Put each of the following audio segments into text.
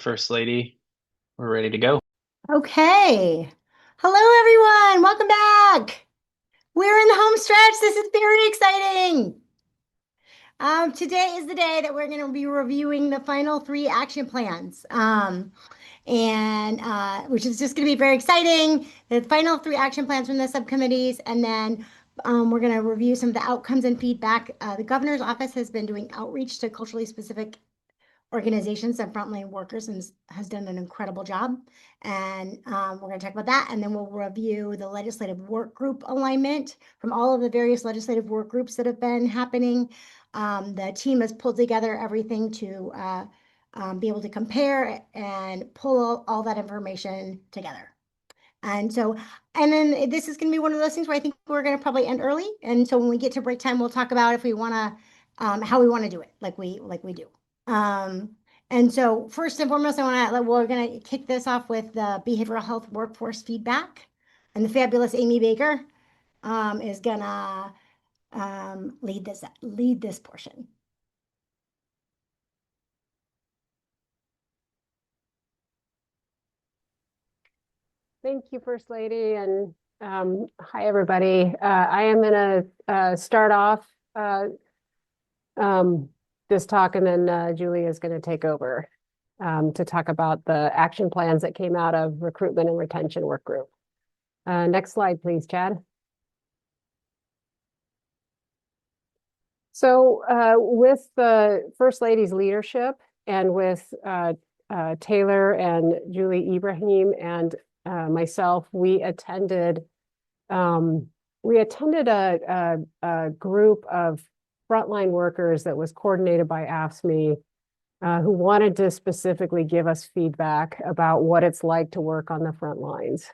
First Lady, we're ready to go. Okay. Hello, everyone. Welcome back. We're in the home stretch. This is very exciting. Today is the day that we're going to be reviewing the final three action plans, and which is just going to be very exciting. The final three action plans from the subcommittees, and then we're going to review some of the outcomes and feedback. The governor's office has been doing outreach to culturally specific organizations and frontline workers and has done an incredible job. And we're going to talk about that. And then we'll review the legislative work group alignment from all of the various legislative work groups that have been happening. The team has pulled together everything to be able to compare and pull all that information together. And so, and then this is going to be one of those things where I think we're going to probably end early. And so when we get to break time, we'll talk about if we want to, how we want to do it, like we do. Um, and so first and foremost, we're going to kick this off with the behavioral health workforce feedback, and the fabulous Amy Baker is gonna lead this portion. Thank you, First Lady, and hi, everybody. I am going to start off um, this talk, and then Julie is going to take over to talk about the action plans that came out of recruitment and retention work group. Next slide, please, Chad. So with the First Lady's leadership and with Taylor and Julie Ibrahim and myself, we attended a group of frontline workers that was coordinated by AFSCME who wanted to specifically give us feedback about what it's like to work on the front lines.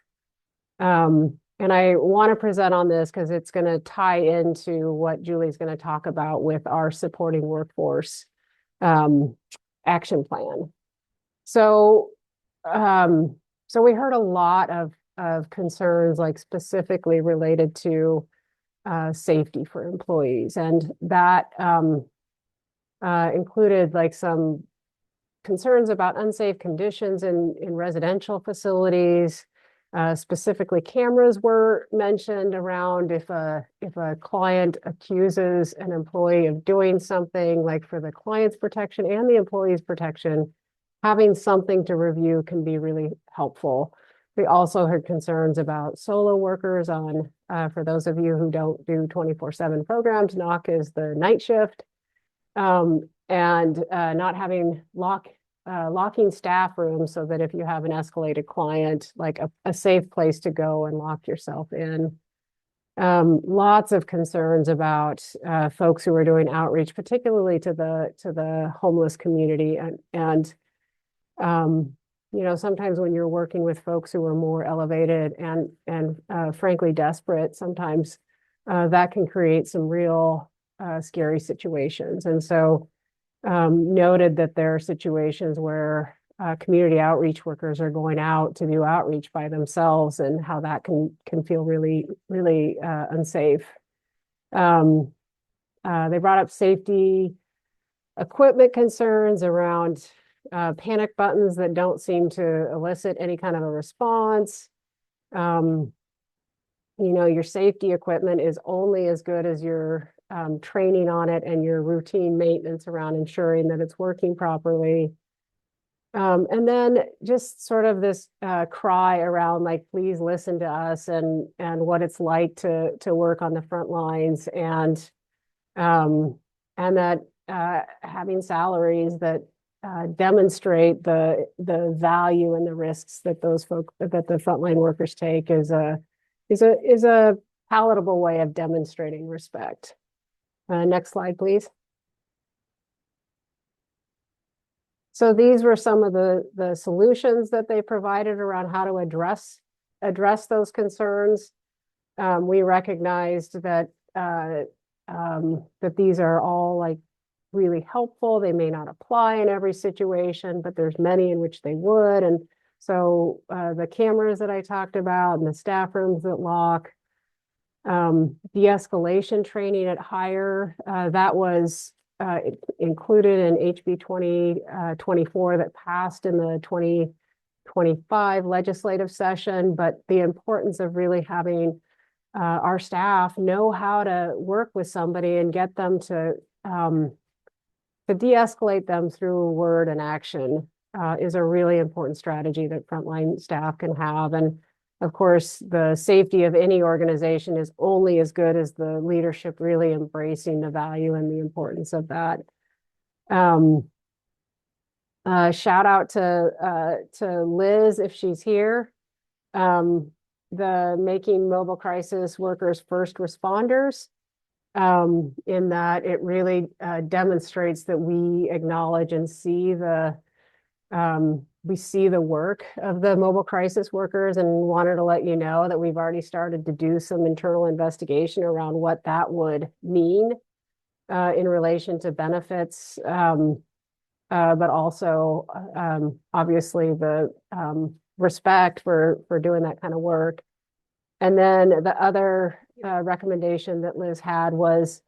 And I want to present on this because it's going to tie into what Julie's going to talk about with our supporting workforce action plan. So, so we heard a lot of concerns, like specifically related to safety for employees, and that included like some concerns about unsafe conditions in residential facilities. Specifically, cameras were mentioned around if a client accuses an employee of doing something, like for the client's protection and the employee's protection, having something to review can be really helpful. We also heard concerns about solo workers on, for those of you who don't do 24/7 programs, NOC is the night shift, and not having locking staff rooms so that if you have an escalated client, like a safe place to go and lock yourself in. Lots of concerns about folks who are doing outreach, particularly to the homeless community, and you know, sometimes when you're working with folks who are more elevated and frankly desperate, sometimes that can create some real scary situations. And so noted that there are situations where community outreach workers are going out to do outreach by themselves, and how that can feel really, really unsafe. They brought up safety equipment concerns around panic buttons that don't seem to elicit any kind of a response. You know, your safety equipment is only as good as your training on it and your routine maintenance around ensuring that it's working properly. And then just sort of this cry around, like, please listen to us and what it's like to work on the front lines, and that having salaries that demonstrate the value and the risks that that the frontline workers take is a palatable way of demonstrating respect. Next slide, please. So these were some of the solutions that they provided around how to address those concerns. We recognized that that these are all like really helpful. They may not apply in every situation, but there's many in which they would. And so the cameras that I talked about and the staff rooms that lock, de-escalation training at hire, that was included in HB 2024 that passed in the 2025 legislative session, but the importance of really having our staff know how to work with somebody and get them to de-escalate them through word and action is a really important strategy that frontline staff can have. And of course, the safety of any organization is only as good as the leadership really embracing the value and the importance of that. Shout out to Liz if she's here. The Making Mobile Crisis Workers First Responders, in that it really demonstrates that we acknowledge and see the work of the mobile crisis workers, and wanted to let you know that we've already started to do some internal investigation around what that would mean in relation to benefits, but also obviously the respect for doing that kind of work. And then the other recommendation that Liz had was,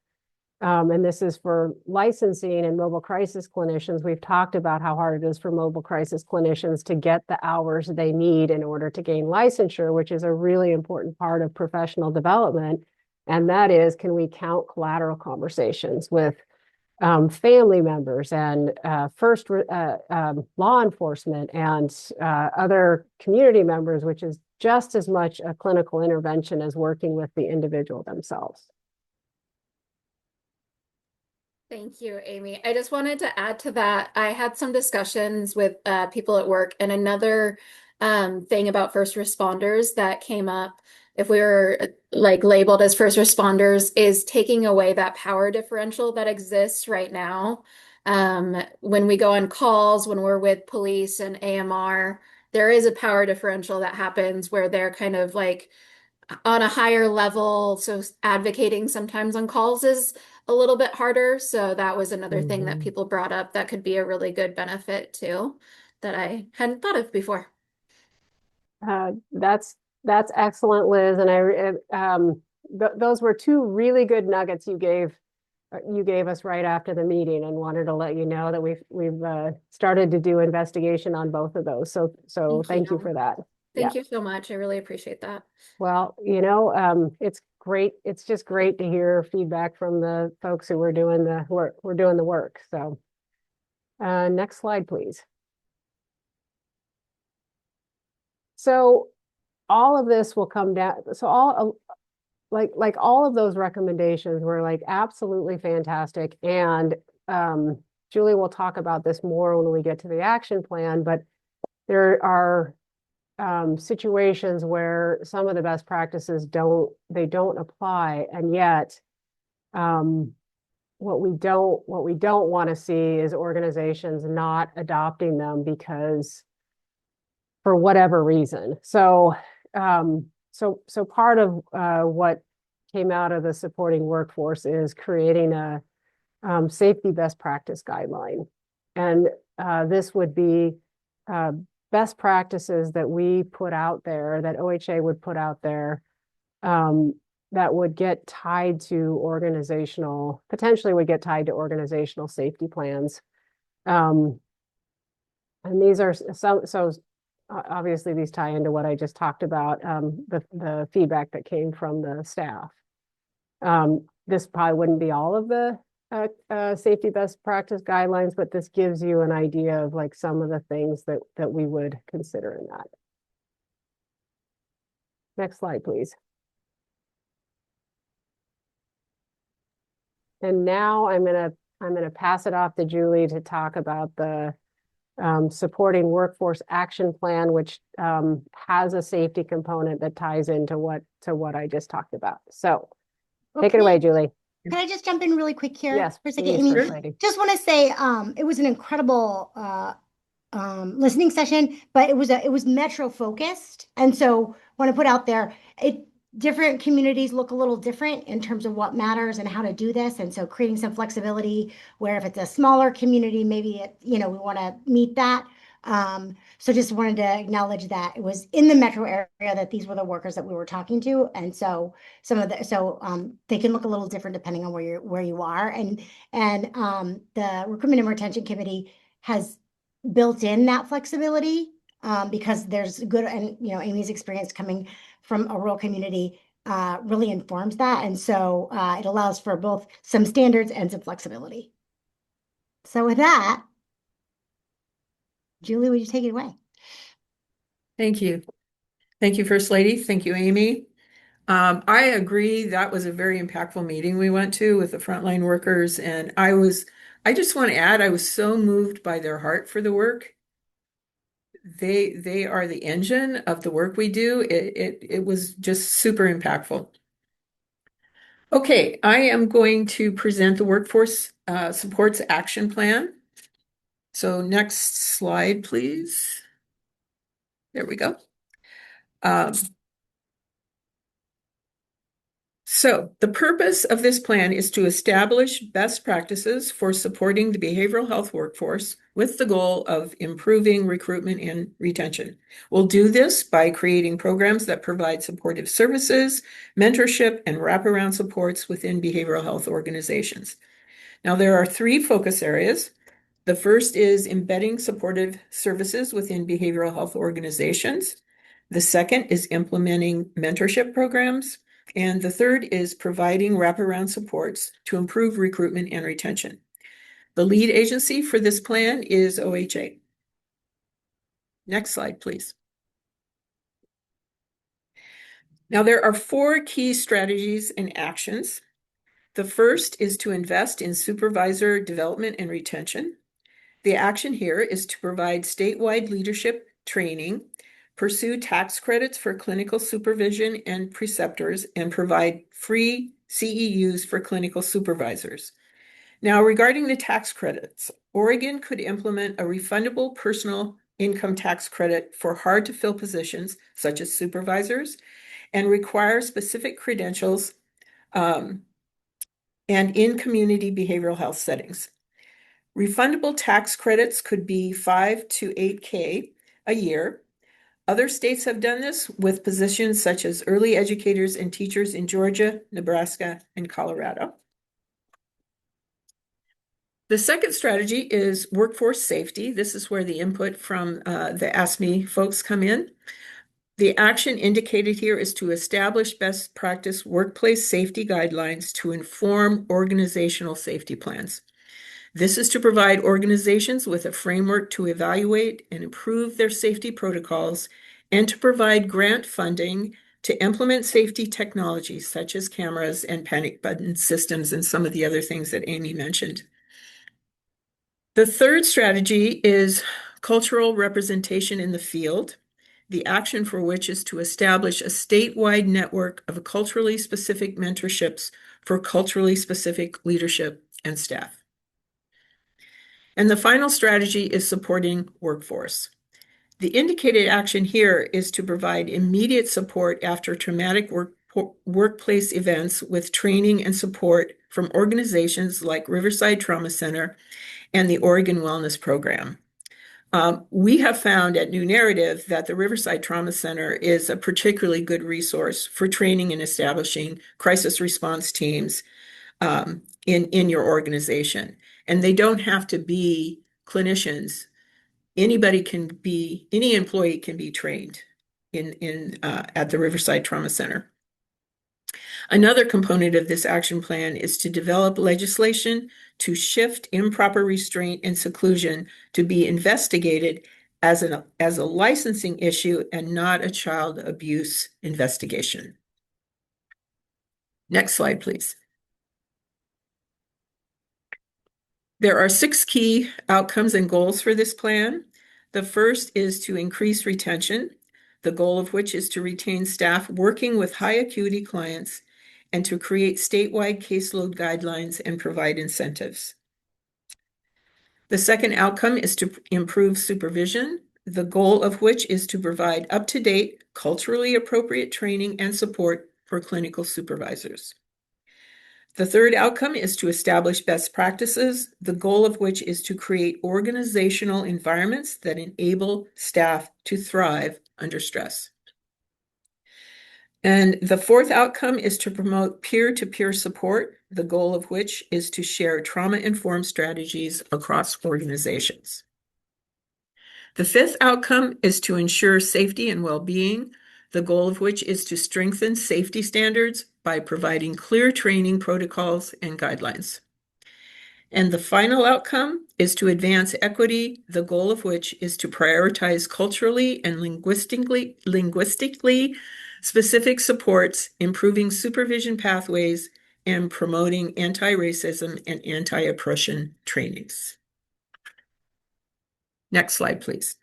and this is for licensing and mobile crisis clinicians. We've talked about how hard it is for mobile crisis clinicians to get the hours they need in order to gain licensure, which is a really important part of professional development. And that is, can we count collateral conversations with family members and law enforcement and other community members, which is just as much a clinical intervention as working with the individual themselves. Thank you, Amy. I just wanted to add to that. I had some discussions with people at work, and another thing about first responders that came up, if we were like labeled as first responders, is taking away that power differential that exists right now. When we go on calls, when we're with police and AMR, there is a power differential that happens where they're kind of like on a higher level. So advocating sometimes on calls is a little bit harder. So that was another thing that people brought up that could be a really good benefit too, that I hadn't thought of before. That's excellent, Liz. And those were two really good nuggets you gave us right after the meeting, and wanted to let you know that we've started to do investigation on both of those. So thank you for that. Thank you so much. I really appreciate that. Well, it's great. It's just great to hear feedback from the folks who are doing the work. So next slide, please. So all of this will come down. So all of those recommendations were like absolutely fantastic. And Julie will talk about this more when we get to the action plan, but there are situations where some of the best practices don't apply, and yet what we don't want to see is organizations not adopting them because for whatever reason. So part of what came out of the supporting workforce is creating a safety best practice guideline, and this would be best practices that we put out there, that OHA would put out there, that would get tied to potentially would get tied to organizational safety plans. And these are so obviously these tie into what I just talked about, the feedback that came from the staff. This probably wouldn't be all of the safety best practice guidelines, but this gives you an idea of like some of the things that we would consider in that. Next slide, please. And now I'm gonna pass it off to Julie to talk about the supporting workforce action plan, which has a safety component that ties into what I just talked about. So take it away, Julie. Can I just jump in really quick here? Yes, for a second, please, Amy? Just want to say it was an incredible listening session, but it was metro focused, and so want to put out there different communities look a little different in terms of what matters and how to do this, and so creating some flexibility where if it's a smaller community, maybe we want to meet that. So just wanted to acknowledge that it was in the metro area that these were the workers that we were talking to. And so they can look a little different depending on where you are. And the recruitment and retention committee has built in that flexibility because there's good, and Amy's experience coming from a rural community really informs that. And so it allows for both some standards and some flexibility. So with that, Julie, would you take it away? Thank you. Thank you, First Lady. Thank you, Amy. I agree that was a very impactful meeting we went to with the frontline workers. And I just want to add, I was so moved by their heart for the work. They are the engine of the work we do. It was just super impactful. Okay, I am going to present the Workforce Supports Action Plan. So next slide, please. There we go. So the purpose of this plan is to establish best practices for supporting the behavioral health workforce with the goal of improving recruitment and retention. We'll do this by creating programs that provide supportive services, mentorship, and wraparound supports within behavioral health organizations. Now, there are 3 focus areas. The first is embedding supportive services within behavioral health organizations. The second is implementing mentorship programs. And the third is providing wraparound supports to improve recruitment and retention. The lead agency for this plan is OHA. Next slide, please. Now, there are 4 key strategies and actions. The first is to invest in supervisor development and retention. The action here is to provide statewide leadership training, pursue tax credits for clinical supervision and preceptors, and provide free CEUs for clinical supervisors. Now, regarding the tax credits, Oregon could implement a refundable personal income tax credit for hard-to-fill positions, such as supervisors, and require specific credentials and in community behavioral health settings. Refundable tax credits could be 5 to 8K a year. Other states have done this with positions such as early educators and teachers in Georgia, Nebraska, and Colorado. The second strategy is workforce safety. This is where the input from the ASME folks come in. The action indicated here is to establish best practice workplace safety guidelines to inform organizational safety plans. This is to provide organizations with a framework to evaluate and improve their safety protocols and to provide grant funding to implement safety technologies such as cameras and panic button systems and some of the other things that Amy mentioned. The third strategy is cultural representation in the field, the action for which is to establish a statewide network of culturally specific mentorships for culturally specific leadership and staff. And the final strategy is supporting workforce. The indicated action here is to provide immediate support after traumatic workplace events with training and support from organizations like Riverside Trauma Center and the Oregon Wellness Program. We have found at New Narrative that the Riverside Trauma Center is a particularly good resource for training and establishing crisis response teams in your organization. And they don't have to be clinicians. Any employee can be trained at the Riverside Trauma Center. Another component of this action plan is to develop legislation to shift improper restraint and seclusion to be investigated as a licensing issue and not a child abuse investigation. Next slide, please. There are 6 key outcomes and goals for this plan. The first is to increase retention, the goal of which is to retain staff working with high acuity clients and to create statewide caseload guidelines and provide incentives. The second outcome is to improve supervision, the goal of which is to provide up-to-date, culturally appropriate training and support for clinical supervisors. The third outcome is to establish best practices, the goal of which is to create organizational environments that enable staff to thrive under stress. And the fourth outcome is to promote peer-to-peer support, the goal of which is to share trauma-informed strategies across organizations. The fifth outcome is to ensure safety and well-being, the goal of which is to strengthen safety standards by providing clear training protocols and guidelines. And the final outcome is to advance equity, the goal of which is to prioritize culturally and linguistically specific supports, improving supervision pathways, and promoting anti-racism and anti-oppression trainings. Next slide, please.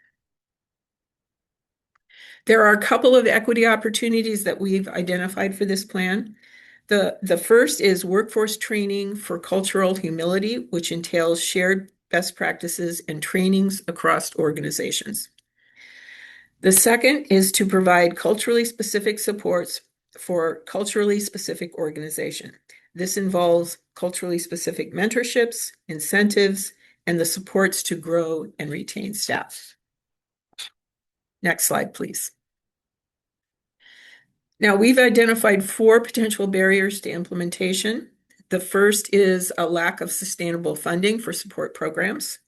There are a couple of equity opportunities that we've identified for this plan. The first is workforce training for cultural humility, which entails shared best practices and trainings across organizations. The second is to provide culturally specific supports for culturally specific organization. This involves culturally specific mentorships, incentives, and the supports to grow and retain staff. Next slide, please. Now, we've identified 4 potential barriers to implementation. The first is a lack of sustainable funding for support programs.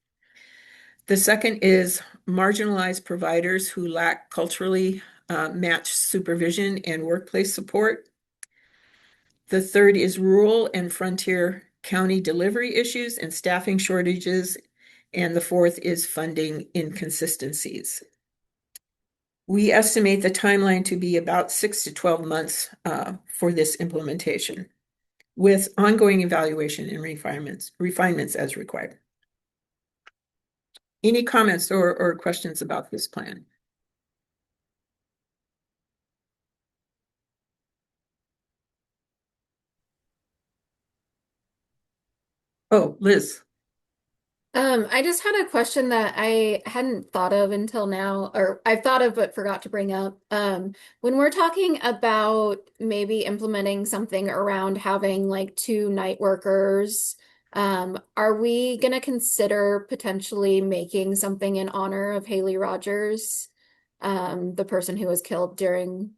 The second is marginalized providers who lack culturally matched supervision and workplace support. The third is rural and frontier county delivery issues and staffing shortages. And the fourth is funding inconsistencies. We estimate the timeline to be about 6 to 12 months for this implementation, with ongoing evaluation and refinements as required. Any comments or questions about this plan? Oh, Liz. I just had a question that I hadn't thought of until now, or I've thought of but forgot to bring up. When we're talking about maybe implementing something around having like 2 night workers, are we going to consider potentially making something in honor of Haley Rogers, the person who was killed during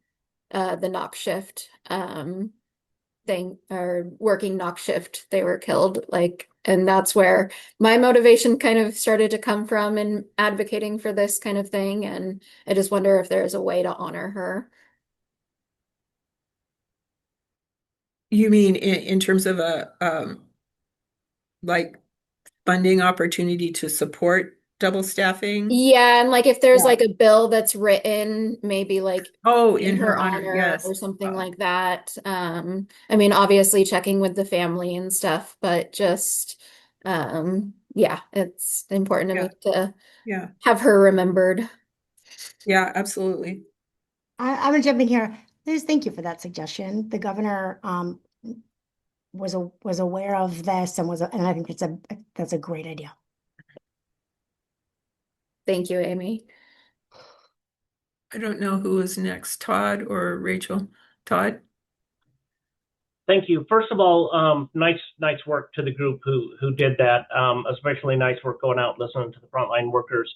the knock shift thing, or working knock shift? They were killed, like, and that's where my motivation kind of started to come from in advocating for this kind of thing. And I just wonder if there's a way to honor her. You mean in terms of a like funding opportunity to support double staffing? Yeah, and like if there's Yeah. like a bill that's written, maybe like Oh, in in her her honor, honor yes. or something like that. I mean, obviously checking with the family and stuff, but just yeah, it's important to Yeah. me to Yeah, have her remembered. yeah, absolutely. I'm gonna jump in here. Liz, thank you for that suggestion. The governor was aware of this and and I think that's a great idea. Thank you, Amy. I don't know who is next, Todd or Rachel. Todd? Thank you. First of all, nice work to the group who did that. Especially nice work going out and listening to the frontline workers.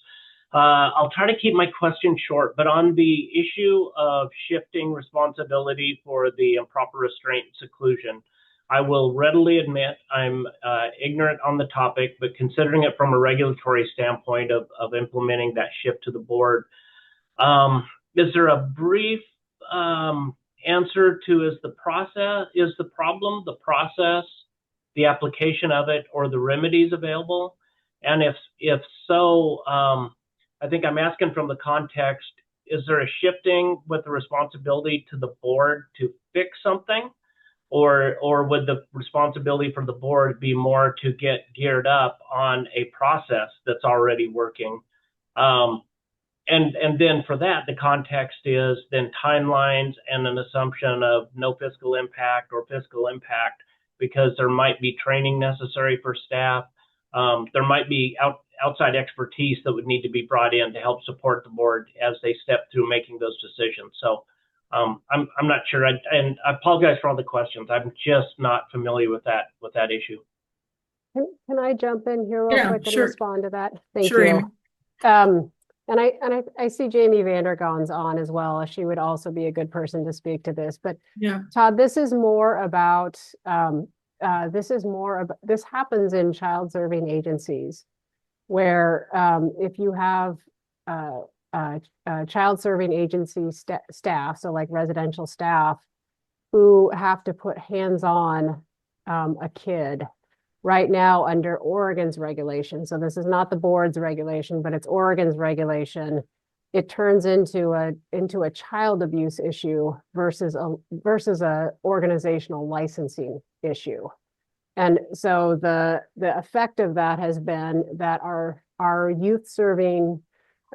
I'll try to keep my question short, but on the issue of shifting responsibility for the improper restraint and seclusion, I will readily admit I'm ignorant on the topic, but considering it from a regulatory standpoint of implementing that shift to the board, is there a brief answer to is the problem the process, the application of it, or the remedies available? And if so, I think I'm asking from the context, is there a shifting with the responsibility to the board to fix something? Or would the responsibility for the board be more to get geared up on a process that's already working? And then for that, the context is then timelines and an assumption of no fiscal impact or fiscal impact, because there might be training necessary for staff. There might be outside expertise that would need to be brought in to help support the board as they step through making those decisions. So I'm not sure, and I apologize for all the questions. I'm just not familiar with that issue. Can I jump in here real Yeah, quick and sure. respond to that? Thank Sure, Amy. you. And I see Jamie Vandergon's on as well. She would also be a good person to speak to this. But Yeah. Todd, this is more about this happens in child serving agencies where if you have uh, child serving agency staff, so like residential staff, who have to put hands on a kid right now under Oregon's regulation. So this is not the board's regulation, but it's Oregon's regulation. It turns into a child abuse issue versus a organizational licensing issue. And so the effect of that has been that our youth serving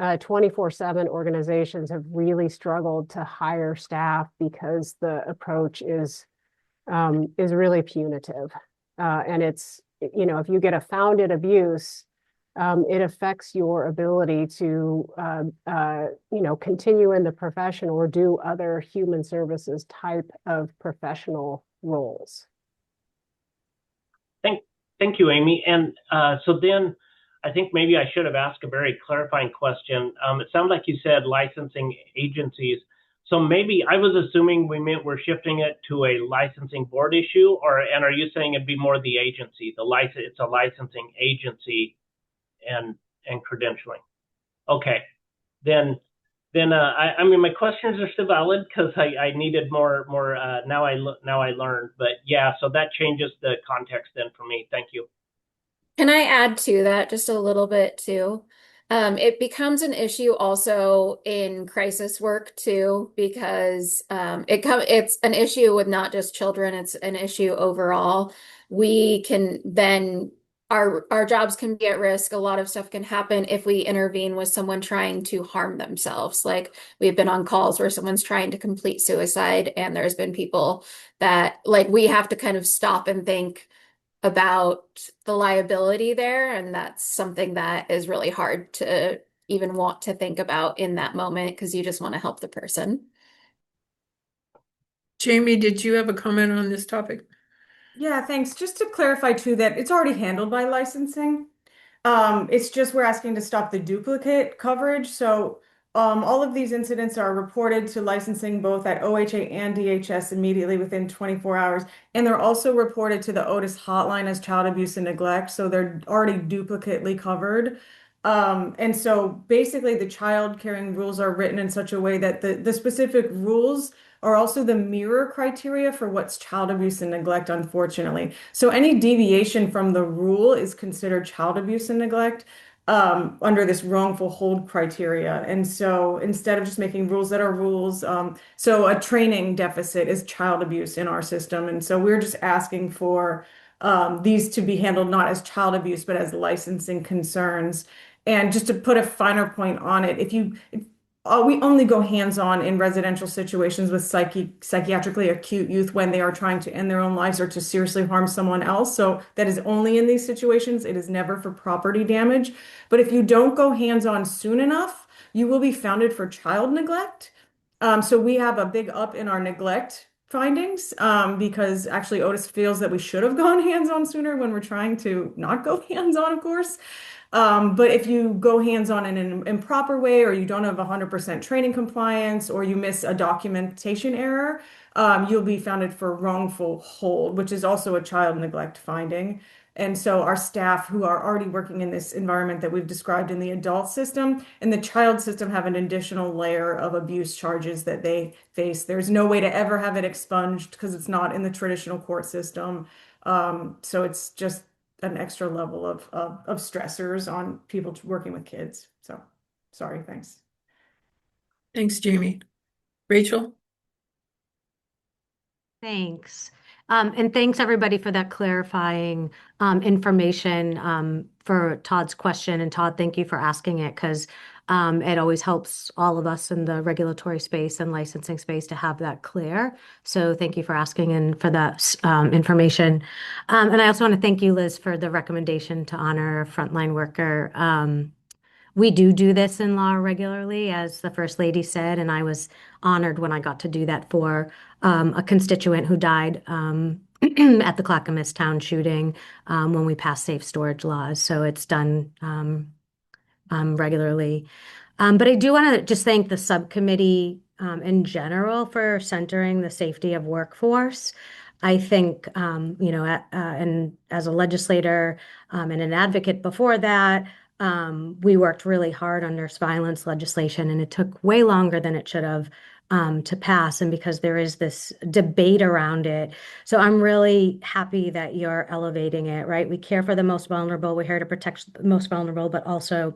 24/7 organizations have really struggled to hire staff because the approach is really punitive. And it's, if you get a founded abuse, it affects your ability to, continue in the profession or do other human services type of professional roles. Thank you, Amy. And so then I think maybe I should have asked a very clarifying question. It sounds like you said licensing agencies. So maybe I was assuming we meant we're shifting it to a licensing board issue, and are you saying it'd be more the agency, it's a licensing agency and credentialing? Okay, then I mean my questions are still valid because I needed more now I learned, but yeah, so that changes the context then for me. Thank you. Can I add to that just a little bit too? It becomes an issue also in crisis work too, because it's an issue with not just children, it's an issue overall. We can then our jobs can be at risk. A lot of stuff can happen if we intervene with someone trying to harm themselves. Like we've been on calls where someone's trying to complete suicide, and there's been people that like we have to kind of stop and think about the liability there. And that's something that is really hard to even want to think about in that moment because you just want to help the person. Jamie, did you have a comment on this topic? Yeah, thanks. Just to clarify too, that it's already handled by licensing. It's just we're asking to stop the duplicate coverage. So all of these incidents are reported to licensing both at OHA and DHS immediately within 24 hours. And they're also reported to the Otis hotline as child abuse and neglect. So they're already duplicately covered. And so basically the child caring rules are written in such a way that the specific rules are also the mirror criteria for what's child abuse and neglect, unfortunately. So any deviation from the rule is considered child abuse and neglect under this wrongful hold criteria. And so instead of just making rules that are rules, so a training deficit is child abuse in our system. And so we're just asking for these to be handled not as child abuse, but as licensing concerns. And just to put a finer point on it, we only go hands-on in residential situations with psychiatrically acute youth when they are trying to end their own lives or to seriously harm someone else. So that is only in these situations. It is never for property damage. But if you don't go hands-on soon enough, you will be founded for child neglect. So we have a big up in our neglect findings because actually Otis feels that we should have gone hands-on sooner when we're trying to not go hands-on, of course. But if you go hands-on in an improper way, or you don't have 100% training compliance, or you miss a documentation error, you'll be founded for wrongful hold, which is also a child neglect finding. And so our staff who are already working in this environment that we've described in the adult system and the child system have an additional layer of abuse charges that they face. There's no way to ever have it expunged because it's not in the traditional court system. So it's just an extra level of stressors on people working with kids. So sorry, thanks. Thanks, Jamie. Rachel? Thanks. And thanks everybody for that clarifying information for Todd's question. And Todd, thank you for asking it because it always helps all of us in the regulatory space and licensing space to have that clear. So thank you for asking and for that information. And I also want to thank you, Liz, for the recommendation to honor a frontline worker We do this in law regularly, as the First Lady said, and I was honored when I got to do that for a constituent who died at the Clackamas Town shooting when we passed safe storage laws. So it's done regularly. But I do want to just thank the subcommittee in general for centering the safety of workforce. I think, and as a legislator and an advocate before that, we worked really hard on nurse violence legislation, and it took way longer than it should have to pass. And because there is this debate around it, so I'm really happy that you're elevating it, right? We care for the most vulnerable. We're here to protect the most vulnerable, but also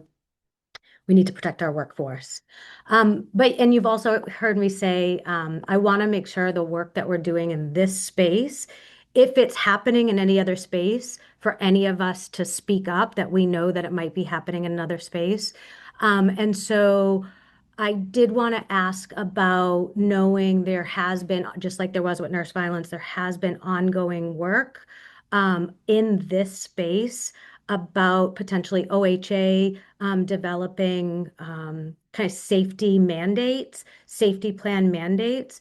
we need to protect our workforce. And you've also heard me say, I want to make sure the work that we're doing in this space, if it's happening in any other space, for any of us to speak up that we know that it might be happening in another space. And so I did want to ask about knowing there has been, just like there was with nurse violence, there has been ongoing work in this space about potentially OHA developing kind of safety mandates, safety plan mandates.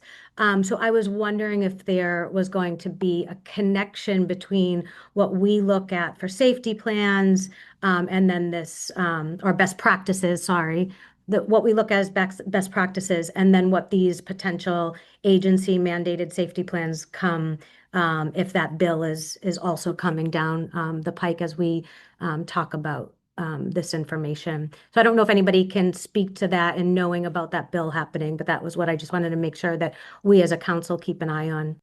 So I was wondering if there was going to be a connection between what we look at for safety plans and then this, or best practices, sorry, what we look at as best practices, and then what these potential agency mandated safety plans come if that bill is also coming down the pike as we talk about this information. So I don't know if anybody can speak to that and knowing about that bill happening, but that was what I just wanted to make sure that we as a council keep an eye on.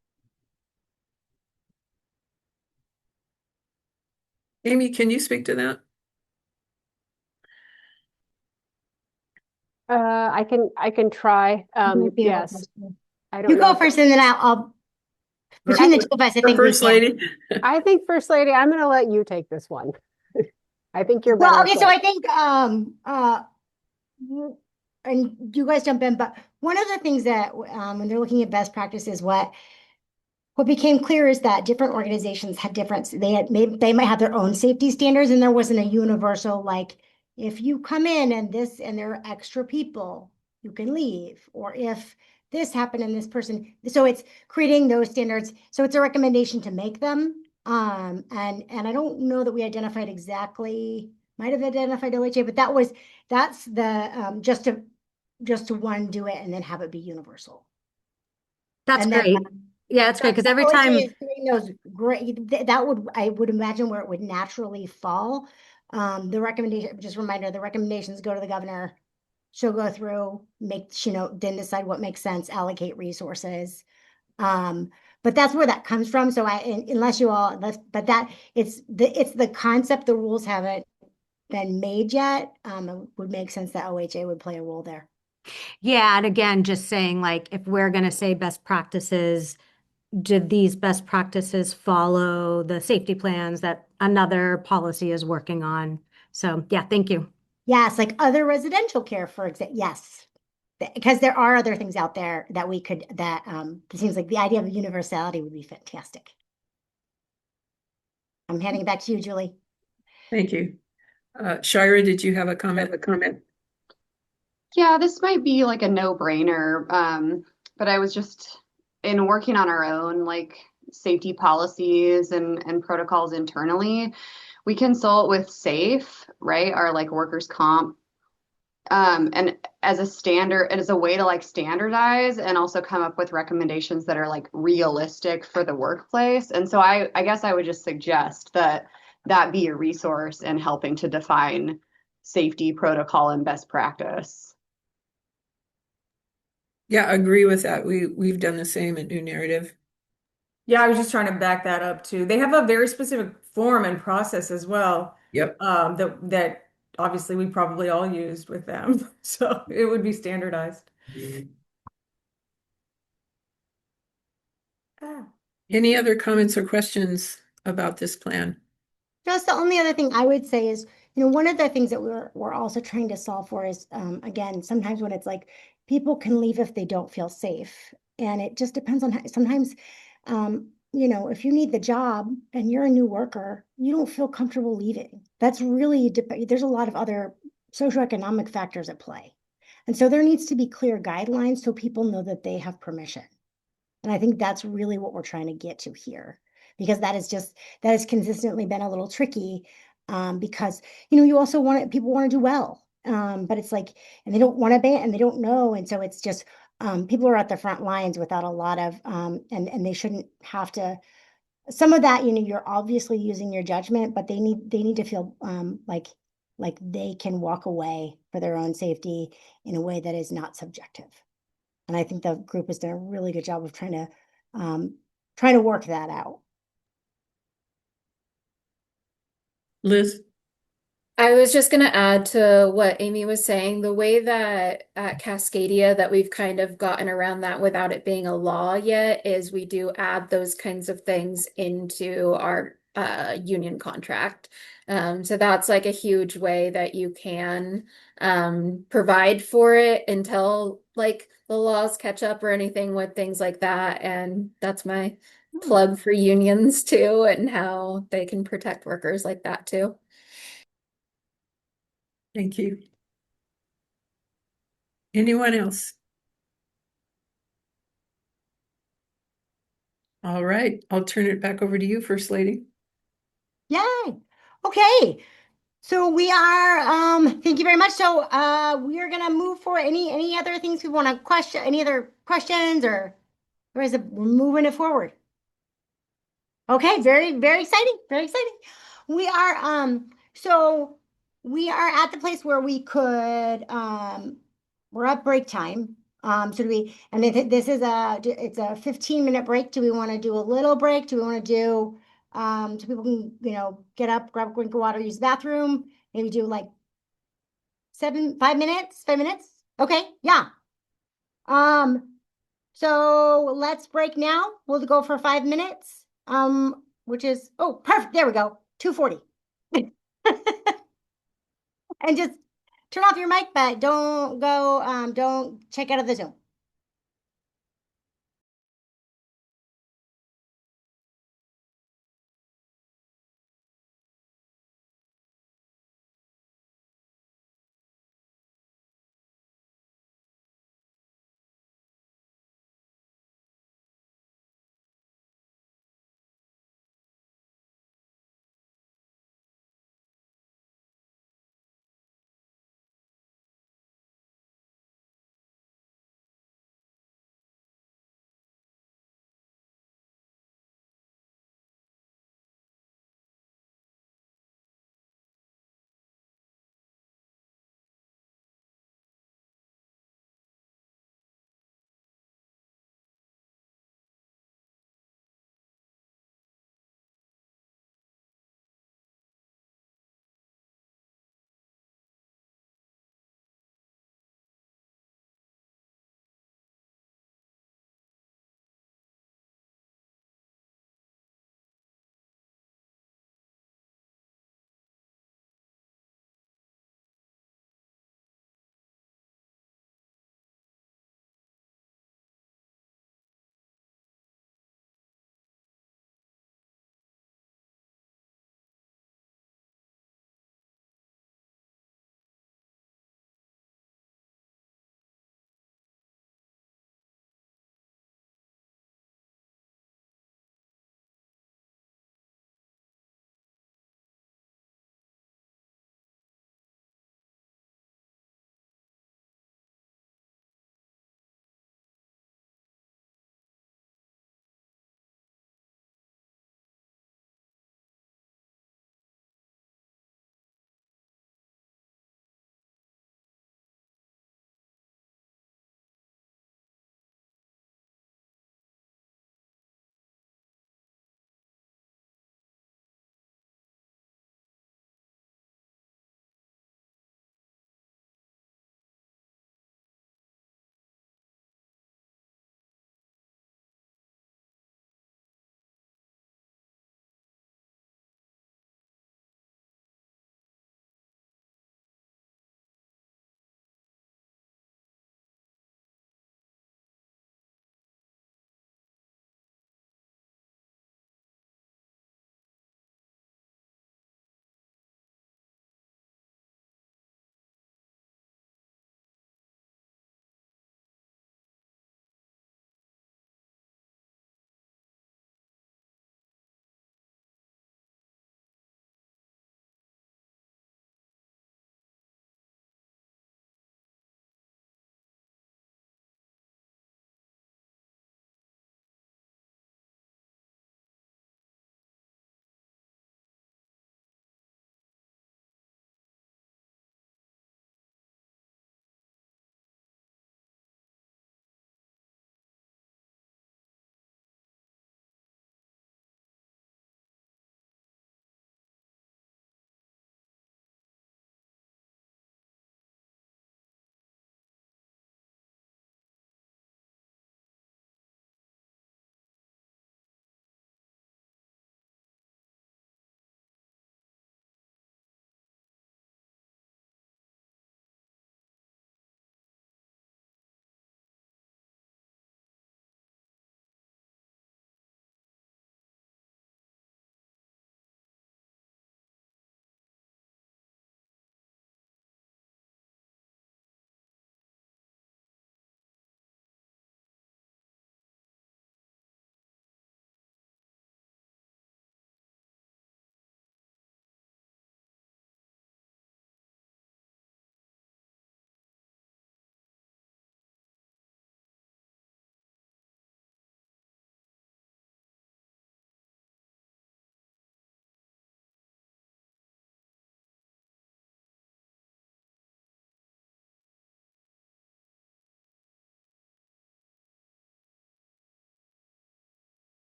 Amy, can you speak to that? I can try. Might be able Yes. to. I don't You know go if- first, and then I'll between the two of us, I Our think we First can. Lady? I think First Lady, I'm going to let you take this one. I think you're Well, better okay, so I equipped. think and you guys jump in, but one of the things that when they're looking at best practices, what became clear is that different organizations had different, they might have their own safety standards, and there wasn't a universal, like, if you come in and there are extra people, you can leave, or if this happened and this person, so it's creating those standards. So it's a recommendation to make them. And I don't know that we identified exactly, might have identified OHA, but that's the just to one do it and then have it be universal. That's And then great. Yeah, it's great because every OHA time, is doing those great, that would, I would imagine, where it would naturally fall. The recommendation, just a reminder, the recommendations go to the governor. She'll go through, then decide what makes sense, allocate resources. But that's where that comes from. So unless you all, but that it's the concept, the rules haven't been made yet. It would make sense that OHA would play a role there. yeah, and again, just saying like if we're going to say best practices, did these best practices follow the safety plans that another policy is working on? So yeah, thank you. Yes, like other residential care, for example. Yes, because there are other things out there that we could, it seems like the idea of universality would be fantastic. I'm handing it back to you, Julie. Thank you. Shira, did you have a comment? Yeah, this might be like a no-brainer, but I was just in working on our own like safety policies and protocols internally. We consult with SAFE, right? Our like workers' comp, and as a standard, and as a way to like standardize and also come up with recommendations that are like realistic for the workplace. And so I guess I would just suggest that that be a resource in helping to define safety protocol and best practice. Yeah, I agree with that. We've done the same at New Narrative. Yeah, I was just trying to back that up too. They have a very specific form and process as well. Yep. That obviously we probably all used with them. So it would be standardized. Ah. Any other comments or questions about this plan? Just the only other thing I would say is, one of the things that we're also trying to solve for is, again, sometimes when it's like people can leave if they don't feel safe, and it just depends on how, sometimes, if you need the job and you're a new worker, you don't feel comfortable leaving. That's really, there's a lot of other socioeconomic factors at play. And so there needs to be clear guidelines so people know that they have permission. And I think that's really what we're trying to get to here, because that has consistently been a little tricky, because, you also people want to do well, but it's like, and they don't want to ban, and they don't know. And so it's just, people are at the front lines without a lot of, and they shouldn't have to, some of that, you're obviously using your judgment, but they need to feel, like they can walk away for their own safety in a way that is not subjective. And I think the group has done a really good job of trying to work that out. Liz? I was just going to add to what Amy was saying, the way that at Cascadia that we've kind of gotten around that without it being a law yet is we do add those kinds of things into our union contract. So that's like a huge way that you can provide for it until like the laws catch up or anything with things like that. And that's my plug for unions too, and how they can protect workers like that too. Thank you. Anyone else? All right, I'll turn it back over to you, First Lady. Yay. Okay. So we are, thank you very much. So we are gonna move for any other things we want to question, any other questions, or is it we're moving it forward? Okay, very, very exciting, very exciting. We are, so we are at the place where we could, we're at break time. So do we, and this is it's a 15-minute break. Do we want to do a little break? Do we want to do, so people can, get up, grab a drink of water, use the bathroom, maybe do like 5 minutes, 5 minutes? Okay, yeah. So let's break now. We'll go for 5 minutes. Which is, oh, perfect. There we go. 2:40. And just turn off your mic, but don't check out of the Zoom.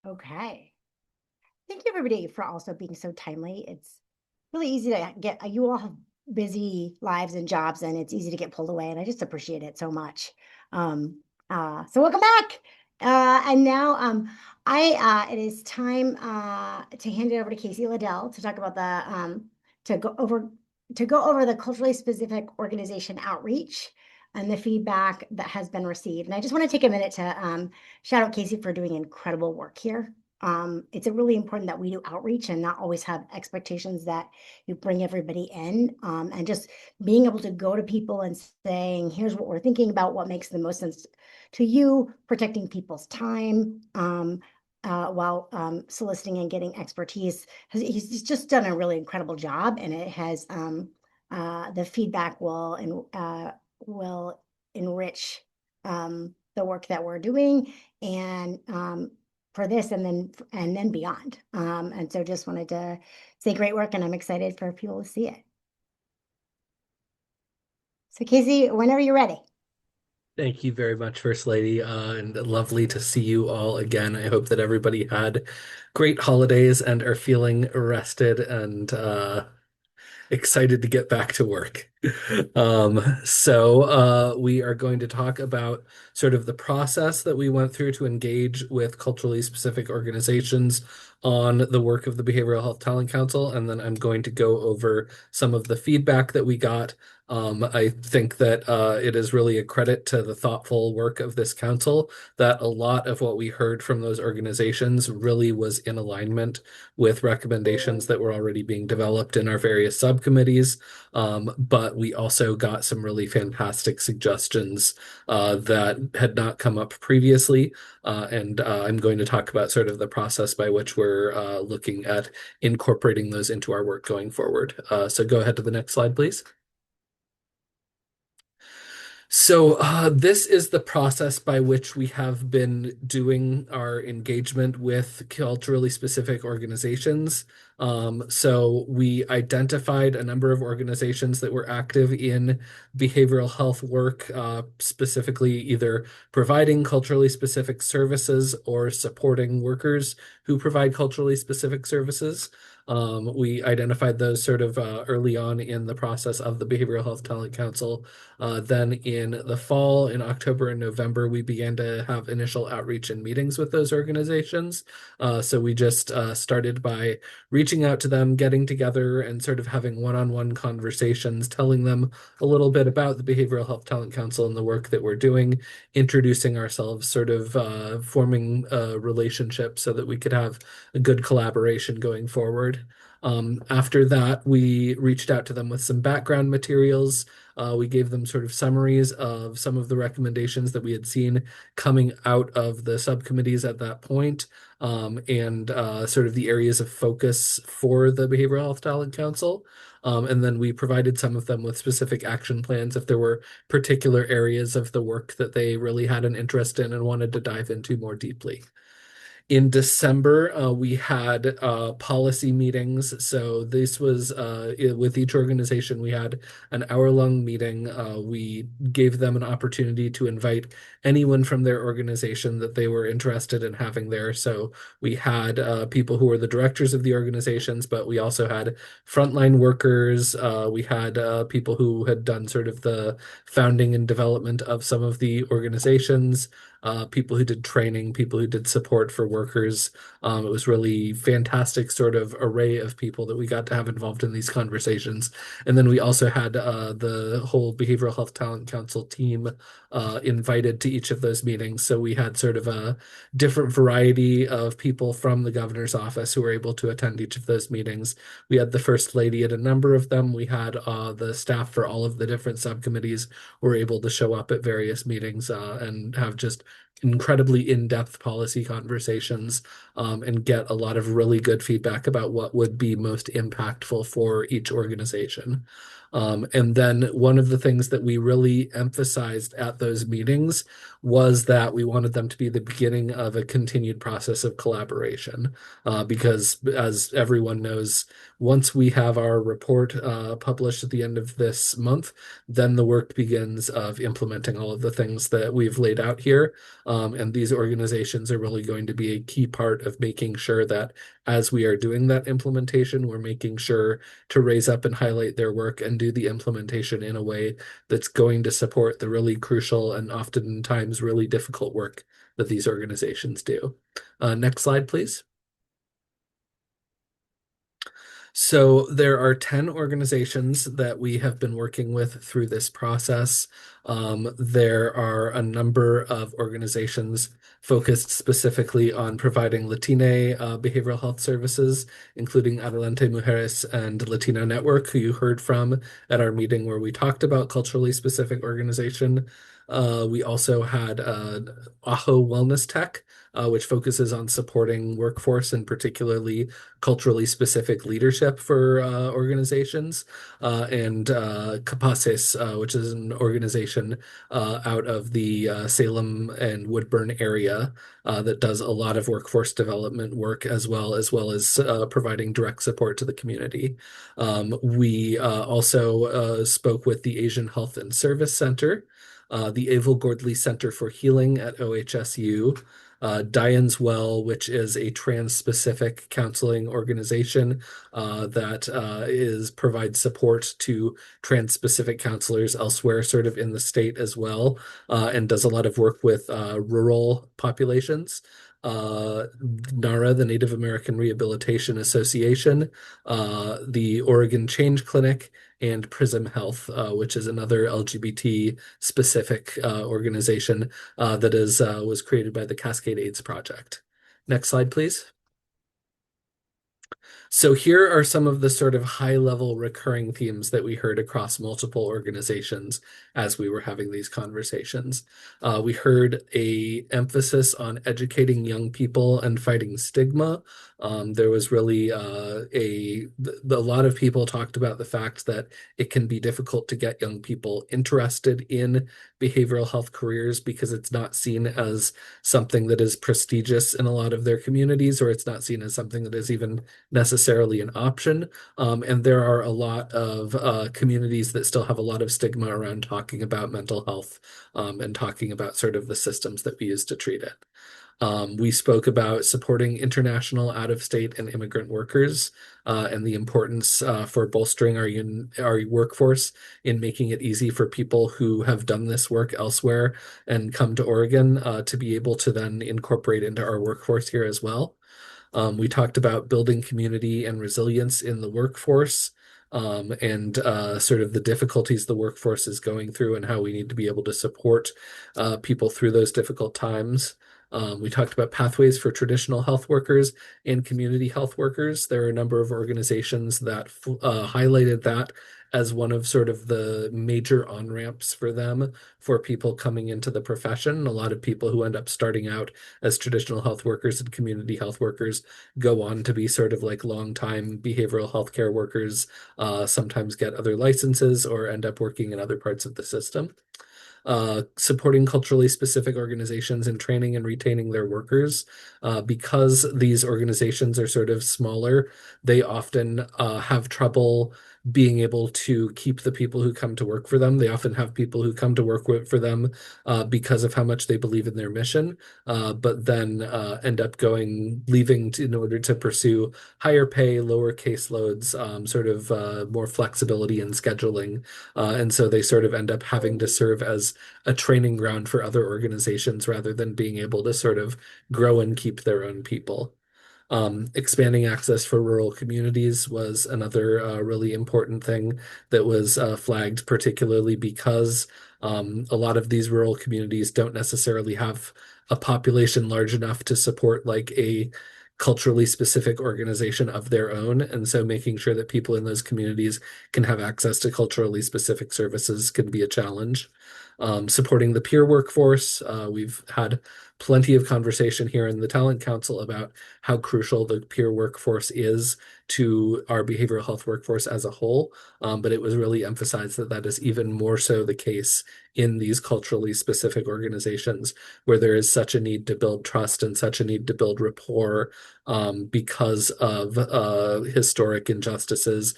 Okay. Thank you, everybody, for also being so timely. It's really easy to get, you all have busy lives and jobs, and it's easy to get pulled away, and I just appreciate it so much. So welcome back. And now it is time to hand it over to Casey Liddell to talk about to go over the culturally specific organization outreach and the feedback that has been received. And I just want to take a minute to shout out Casey for doing incredible work here. It's really important that we do outreach and not always have expectations that you bring everybody in, and just being able to go to people and saying, here's what we're thinking about, what makes the most sense to you, protecting people's time, while soliciting and getting expertise. He's just done a really incredible job, and it has the feedback will enrich the work that we're doing, and for this and then beyond. And so just wanted to say great work, and I'm excited for people to see it. So Casey, whenever you're ready. Thank you very much, First Lady, and lovely to see you all again. I hope that everybody had great holidays and are feeling rested and excited to get back to work. So we are going to talk about sort of the process that we went through to engage with culturally specific organizations on the work of the Behavioral Health Talent Council, and then I'm going to go over some of the feedback that we got. I think that it is really a credit to the thoughtful work of this council that a lot of what we heard from those organizations really was in alignment with recommendations that were already being developed in our various subcommittees. But we also got some really fantastic suggestions that had not come up previously. And I'm going to talk about sort of the process by which we're looking at incorporating those into our work going forward. So go ahead to the next slide, please. So this is the process by which we have been doing our engagement with culturally specific organizations. So we identified a number of organizations that were active in behavioral health work, specifically either providing culturally specific services or supporting workers who provide culturally specific services. We identified those sort of early on in the process of the Behavioral Health Talent Council. Then in the fall, in October and November, we began to have initial outreach and meetings with those organizations. So we just started by reaching out to them, getting together and sort of having one-on-one conversations, telling them a little bit about the Behavioral Health Talent Council and the work that we're doing, introducing ourselves, sort of forming a relationship so that we could have a good collaboration going forward. After that, we reached out to them with some background materials. We gave them sort of summaries of some of the recommendations that we had seen coming out of the subcommittees at that point, and sort of the areas of focus for the Behavioral Health Talent Council. And then we provided some of them with specific action plans if there were particular areas of the work that they really had an interest in and wanted to dive into more deeply. In December, we had policy meetings. So this was with each organization, we had an hour-long meeting. We gave them an opportunity to invite anyone from their organization that they were interested in having there. So we had people who were the directors of the organizations, but we also had frontline workers. We had people who had done sort of the founding and development of some of the organizations. People who did training, people who did support for workers. It was really fantastic sort of array of people that we got to have involved in these conversations. And then we also had the whole Behavioral Health Talent Council team invited to each of those meetings. So we had sort of a different variety of people from the governor's office who were able to attend each of those meetings. We had the First Lady at a number of them. We had the staff for all of the different subcommittees were able to show up at various meetings and have just incredibly in-depth policy conversations, and get a lot of really good feedback about what would be most impactful for each organization. And then one of the things that we really emphasized at those meetings was that we wanted them to be the beginning of a continued process of collaboration, because as everyone knows, once we have our report published at the end of this month, then the work begins of implementing all of the things that we've laid out here. And these organizations are really going to be a key part of making sure that as we are doing that implementation, we're making sure to raise up and highlight their work and do the implementation in a way that's going to support the really crucial and oftentimes really difficult work that these organizations do. Next slide, please. So there are 10 organizations that we have been working with through this process. There are a number of organizations focused specifically on providing Latina behavioral health services, including Adelante Mujeres and Latino Network, who you heard from at our meeting where we talked about culturally specific organization. We also had Ajo Wellness Tech, which focuses on supporting workforce and particularly culturally specific leadership for organizations, and Capaces, which is an organization out of the Salem and Woodburn area that does a lot of workforce development work as well as providing direct support to the community. We also spoke with the Asian Health and Service Center, the Avel Gordley Center for Healing at OHSU, Diane's Well, which is a trans-specific counseling organization that provides support to trans-specific counselors elsewhere, sort of in the state as well, and does a lot of work with rural populations. NARA, the Native American Rehabilitation Association, the Oregon Change Clinic, and Prism Health, which is another LGBT-specific organization that was created by the Cascade AIDS Project. Next slide, please. So here are some of the sort of high-level recurring themes that we heard across multiple organizations as we were having these conversations. We heard a emphasis on educating young people and fighting stigma. There was really a lot of people talked about the fact that it can be difficult to get young people interested in behavioral health careers because it's not seen as something that is prestigious in a lot of their communities, or it's not seen as something that is even necessarily an option. And there are a lot of communities that still have a lot of stigma around talking about mental health and talking about sort of the systems that we use to treat it. We spoke about supporting international, out-of-state, and immigrant workers and the importance for bolstering our workforce in making it easy for people who have done this work elsewhere and come to Oregon to be able to then incorporate into our workforce here as well. We talked about building community and resilience in the workforce, and sort of the difficulties the workforce is going through and how we need to be able to support people through those difficult times. We talked about pathways for traditional health workers and community health workers. There are a number of organizations that highlighted that as one of sort of the major on-ramps for them for people coming into the profession. A lot of people who end up starting out as traditional health workers and community health workers go on to be sort of like long-time behavioral health care workers, sometimes get other licenses or end up working in other parts of the system. Supporting culturally specific organizations and training and retaining their workers. Because these organizations are sort of smaller, they often have trouble being able to keep the people who come to work for them. They often have people who come to work for them because of how much they believe in their mission, but then end up leaving in order to pursue higher pay, lower caseloads, sort of more flexibility in scheduling. And so they sort of end up having to serve as a training ground for other organizations rather than being able to sort of grow and keep their own people. Expanding access for rural communities was another really important thing that was flagged, particularly because a lot of these rural communities don't necessarily have a population large enough to support like a culturally specific organization of their own. And so making sure that people in those communities can have access to culturally specific services can be a challenge. Supporting the peer workforce. We've had plenty of conversation here in the Talent Council about how crucial the peer workforce is to our behavioral health workforce as a whole. But it was really emphasized that that is even more so the case in these culturally specific organizations where there is such a need to build trust and such a need to build rapport because of historic injustices,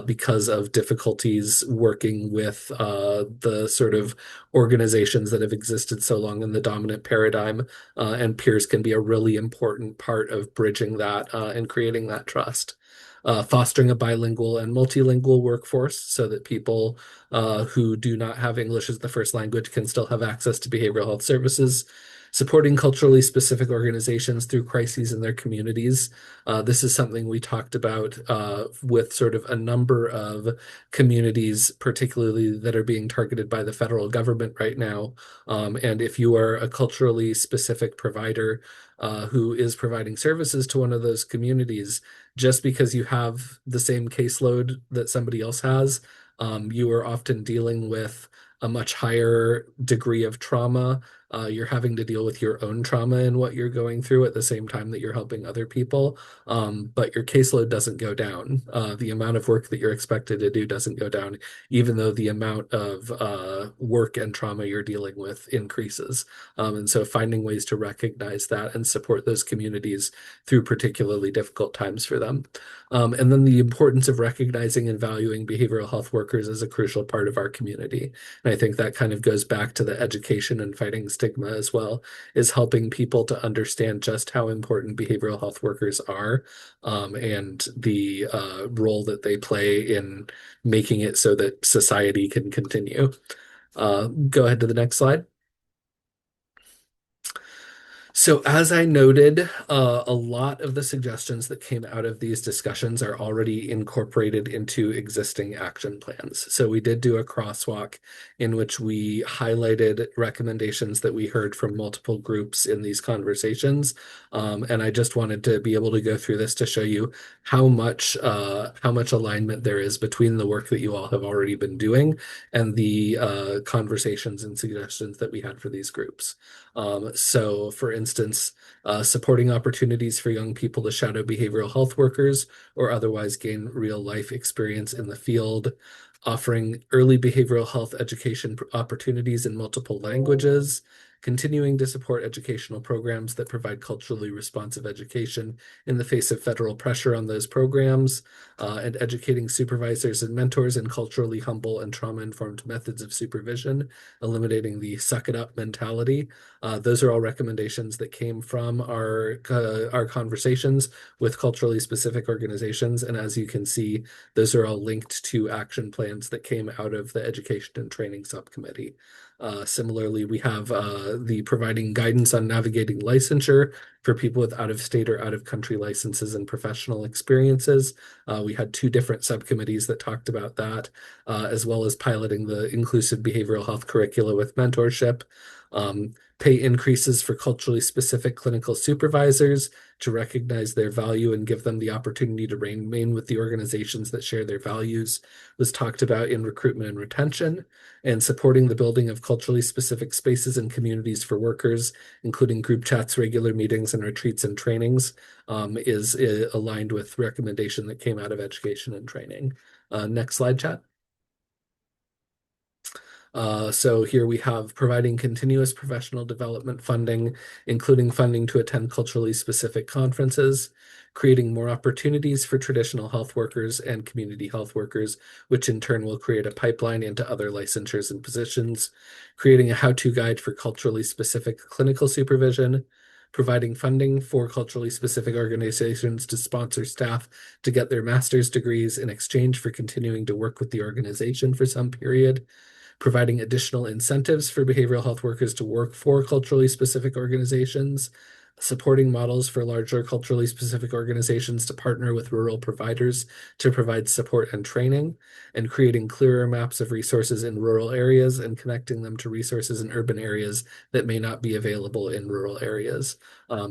because of difficulties working with the sort of organizations that have existed so long in the dominant paradigm. And peers can be a really important part of bridging that and creating that trust. Fostering a bilingual and multilingual workforce so that people who do not have English as the first language can still have access to behavioral health services. Supporting culturally specific organizations through crises in their communities. This is something we talked about with sort of a number of communities, particularly that are being targeted by the federal government right now. And if you are a culturally specific provider who is providing services to one of those communities, just because you have the same caseload that somebody else has, you are often dealing with a much higher degree of trauma. You're having to deal with your own trauma and what you're going through at the same time that you're helping other people. But your caseload doesn't go down. The amount of work that you're expected to do doesn't go down, even though the amount of work and trauma you're dealing with increases. And so finding ways to recognize that and support those communities through particularly difficult times for them. And then the importance of recognizing and valuing behavioral health workers as a crucial part of our community. And I think that kind of goes back to the education and fighting stigma as well, is helping people to understand just how important behavioral health workers are and the role that they play in making it so that society can continue. Go ahead to the next slide. So as I noted, a lot of the suggestions that came out of these discussions are already incorporated into existing action plans. So we did do a crosswalk in which we highlighted recommendations that we heard from multiple groups in these conversations. And I just wanted to be able to go through this to show you how much alignment there is between the work that you all have already been doing and the conversations and suggestions that we had for these groups. So for instance, supporting opportunities for young people to shadow behavioral health workers or otherwise gain real life experience in the field, offering early behavioral health education opportunities in multiple languages, continuing to support educational programs that provide culturally responsive education in the face of federal pressure on those programs, and educating supervisors and mentors in culturally humble and trauma-informed methods of supervision, eliminating the suck it up mentality. Those are all recommendations that came from our conversations with culturally specific organizations. And as you can see, those are all linked to action plans that came out of the Education and Training Subcommittee. Similarly, we have the providing guidance on navigating licensure for people with out-of-state or out-of-country licenses and professional experiences. We had 2 different subcommittees that talked about that, as well as piloting the inclusive behavioral health curricula with mentorship. Pay increases for culturally specific clinical supervisors to recognize their value and give them the opportunity to remain with the organizations that share their values was talked about in recruitment and retention, and supporting the building of culturally specific spaces and communities for workers, including group chats, regular meetings, and retreats and trainings, is aligned with recommendation that came out of education and training. Next slide, chat. So here we have providing continuous professional development funding, including funding to attend culturally specific conferences, creating more opportunities for traditional health workers and community health workers, which in turn will create a pipeline into other licensures and positions, creating a how-to guide for culturally specific clinical supervision, providing funding for culturally specific organizations to sponsor staff to get their master's degrees in exchange for continuing to work with the organization for some period, providing additional incentives for behavioral health workers to work for culturally specific organizations, supporting models for larger culturally specific organizations to partner with rural providers to provide support and training, and creating clearer maps of resources in rural areas and connecting them to resources in urban areas that may not be available in rural areas.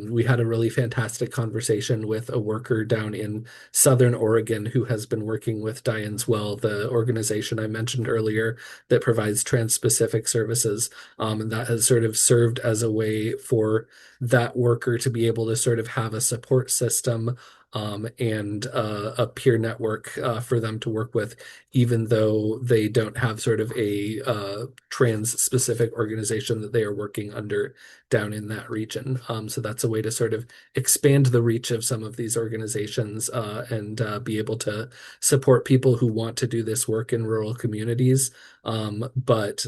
We had a really fantastic conversation with a worker down in Southern Oregon who has been working with Diane's Well, the organization I mentioned earlier that provides trans-Pacific services. And that has sort of served as a way for that worker to be able to sort of have a support system and a peer network for them to work with, even though they don't have sort of a trans-specific organization that they are working under down in that region. So that's a way to sort of expand the reach of some of these organizations and be able to support people who want to do this work in rural communities, but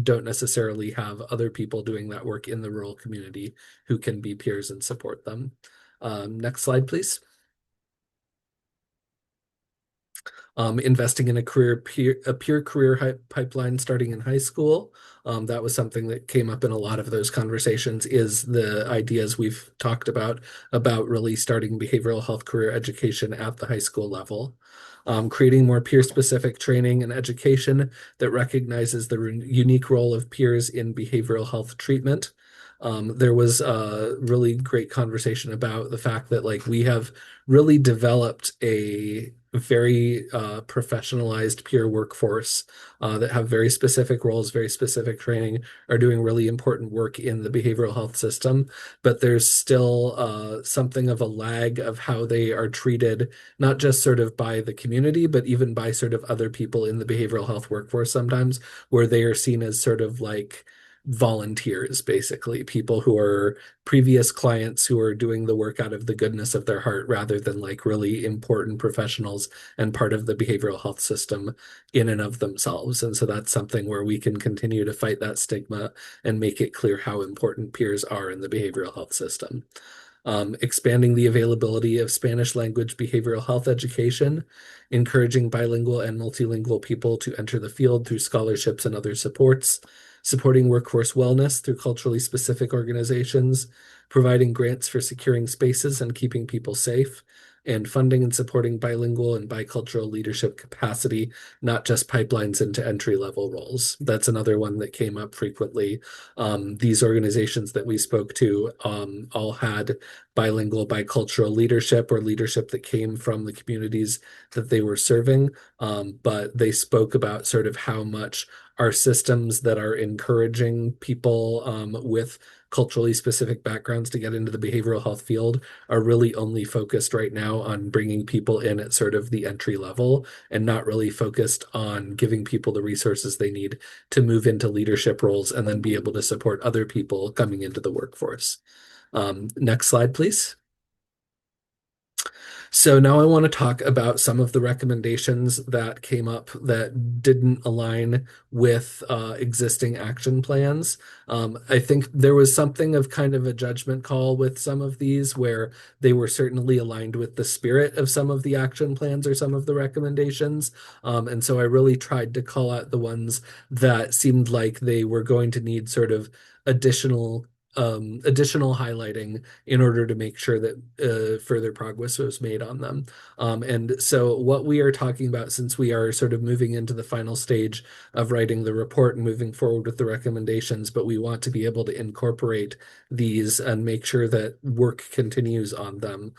don't necessarily have other people doing that work in the rural community who can be peers and support them. Next slide, please. Investing in a peer career pipeline starting in high school. That was something that came up in a lot of those conversations, is the ideas we've talked about really starting behavioral health career education at the high school level. Creating more peer-specific training and education that recognizes the unique role of peers in behavioral health treatment. There was a really great conversation about the fact that we have really developed a very professionalized peer workforce that have very specific roles, very specific training, are doing really important work in the behavioral health system. But there's still something of a lag of how they are treated, not just sort of by the community, but even by sort of other people in the behavioral health workforce sometimes, where they are seen as sort of volunteers, basically, people who are previous clients who are doing the work out of the goodness of their heart rather than really important professionals and part of the behavioral health system in and of themselves. And so that's something where we can continue to fight that stigma and make it clear how important peers are in the behavioral health system. Expanding the availability of Spanish language behavioral health education, encouraging bilingual and multilingual people to enter the field through scholarships and other supports, supporting workforce wellness through culturally specific organizations, providing grants for securing spaces and keeping people safe, and funding and supporting bilingual and bicultural leadership capacity, not just pipelines into entry-level roles. That's another one that came up frequently. These organizations that we spoke to all had bilingual, bicultural leadership, or leadership that came from the communities that they were serving, but they spoke about sort of how much our systems that are encouraging people with culturally specific backgrounds to get into the behavioral health field are really only focused right now on bringing people in at sort of the entry level and not really focused on giving people the resources they need to move into leadership roles and then be able to support other people coming into the workforce. Next slide, please. So now I want to talk about some of the recommendations that came up that didn't align with existing action plans. I think there was something of kind of a judgment call with some of these where they were certainly aligned with the spirit of some of the action plans or some of the recommendations. And so I really tried to call out the ones that seemed like they were going to need sort of additional highlighting in order to make sure that further progress was made on them. And so what we are talking about, since we are sort of moving into the final stage of writing the report and moving forward with the recommendations, but we want to be able to incorporate these and make sure that work continues on them.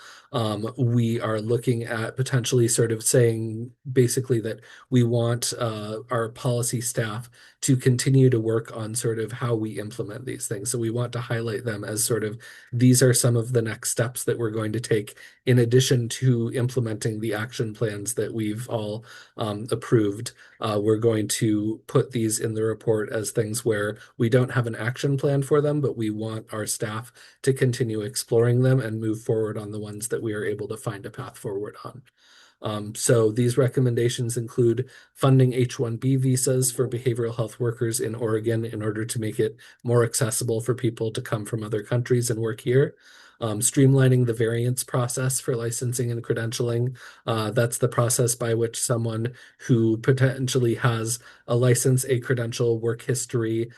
We are looking at potentially sort of saying basically that we want our policy staff to continue to work on sort of how we implement these things. So we want to highlight them as sort of, these are some of the next steps that we're going to take in addition to implementing the action plans that we've all approved. We're going to put these in the report as things where we don't have an action plan for them, but we want our staff to continue exploring them and move forward on the ones that we are able to find a path forward on. So these recommendations include funding H-1B visas for behavioral health workers in Oregon in order to make it more accessible for people to come from other countries and work here. Streamlining the variance process for licensing and credentialing. That's the process by which someone who potentially has a license, a credential, work history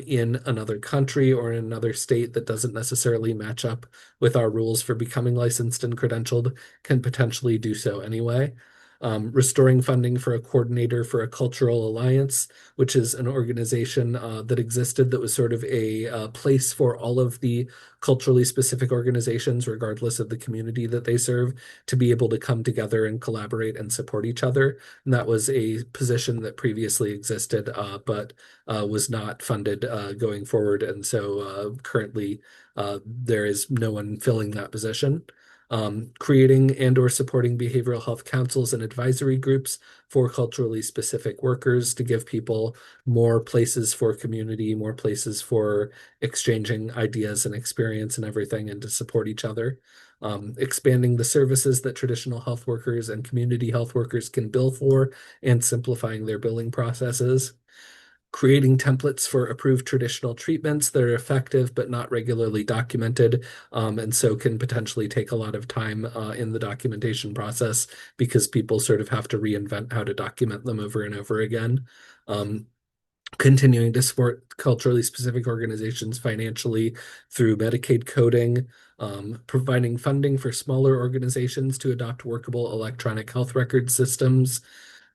in another country or in another state that doesn't necessarily match up with our rules for becoming licensed and credentialed can potentially do so anyway. Restoring funding for a coordinator for a cultural alliance, which is an organization that existed that was sort of a place for all of the culturally specific organizations, regardless of the community that they serve, to be able to come together and collaborate and support each other. And that was a position that previously existed, but was not funded going forward. And so currently there is no one filling that position. Creating and or supporting behavioral health councils and advisory groups for culturally specific workers to give people more places for community, more places for exchanging ideas and experience and everything, and to support each other. Expanding the services that traditional health workers and community health workers can bill for and simplifying their billing processes. Creating templates for approved traditional treatments that are effective but not regularly documented, and so can potentially take a lot of time in the documentation process because people sort of have to reinvent how to document them over and over again. Continuing to support culturally specific organizations financially through Medicaid coding, providing funding for smaller organizations to adopt workable electronic health record systems,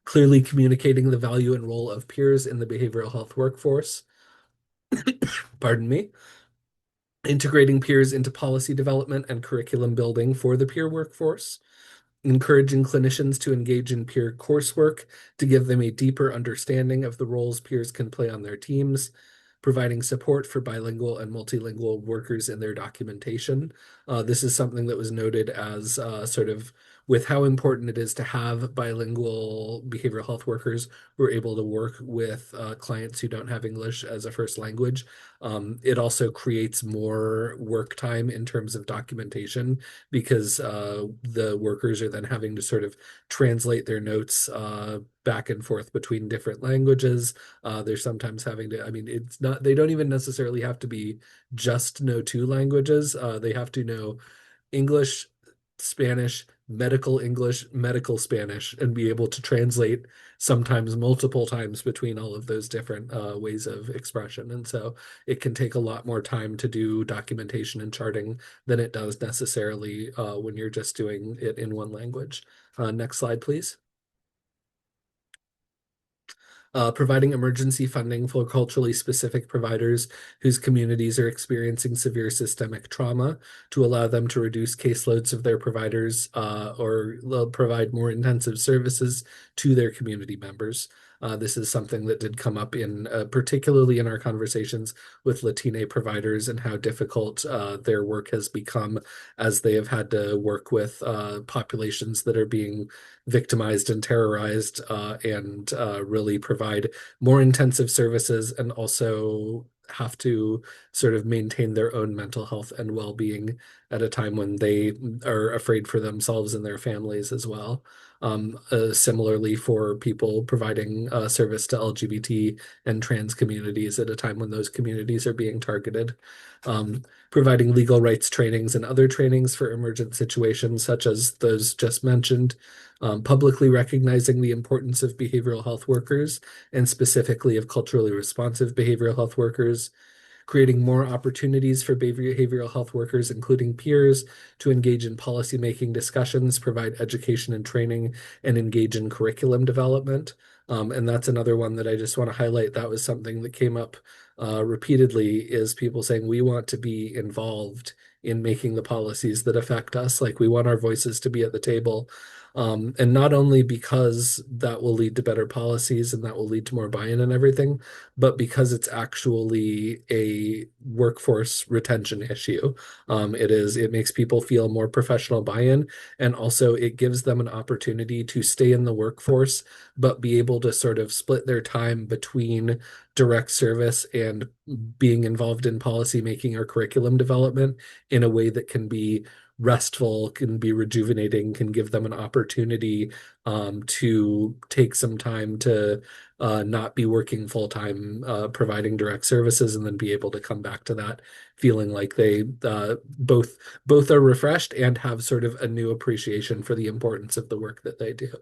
clearly communicating the value and role of peers in the behavioral health workforce. Pardon me. Integrating peers into policy development and curriculum building for the peer workforce. Encouraging clinicians to engage in peer coursework to give them a deeper understanding of the roles peers can play on their teams. Providing support for bilingual and multilingual workers in their documentation. This is something that was noted as sort of with how important it is to have bilingual behavioral health workers who are able to work with clients who don't have English as a first language. It also creates more work time in terms of documentation because the workers are then having to sort of translate their notes back and forth between different languages. They're sometimes having to, I mean, it's not, they don't even necessarily have to be just know two languages. They have to know English, Spanish, English, medical Spanish, and be able to translate sometimes multiple times between all of those different ways of expression. And so it can take a lot more time to do documentation and charting than it does necessarily when you're just doing it in one language. Next slide, please. Providing emergency funding for culturally specific providers whose communities are experiencing severe systemic trauma to allow them to reduce caseloads of their providers or provide more intensive services to their community members. This is something that did come up in particularly in our conversations with Latina providers and how difficult their work has become as they have had to work with populations that are being victimized and terrorized and really provide more intensive services and also have to sort of maintain their own mental health and well-being at a time when they are afraid for themselves and their families as well. Similarly for people providing service to LGBT and trans communities at a time when those communities are being targeted. Providing legal rights trainings and other trainings for emergent situations such as those just mentioned. Publicly recognizing the importance of behavioral health workers and specifically of culturally responsive behavioral health workers, creating more opportunities for behavioral health workers, including peers, to engage in policymaking discussions, provide education and training, and engage in curriculum development. And that's another one that I just want to highlight. That was something that came up repeatedly is people saying we want to be involved in making the policies that affect us. Like we want our voices to be at the table. And not only because that will lead to better policies and that will lead to more buy-in and everything, but because it's actually a workforce retention issue. It makes people feel more professional buy-in, and also it gives them an opportunity to stay in the workforce, but be able to sort of split their time between direct service and being involved in policy making or curriculum development in a way that can be restful, can be rejuvenating, can give them an opportunity to take some time to not be working full-time, providing direct services, and then be able to come back to that feeling like they both are refreshed and have sort of a new appreciation for the importance of the work that they do.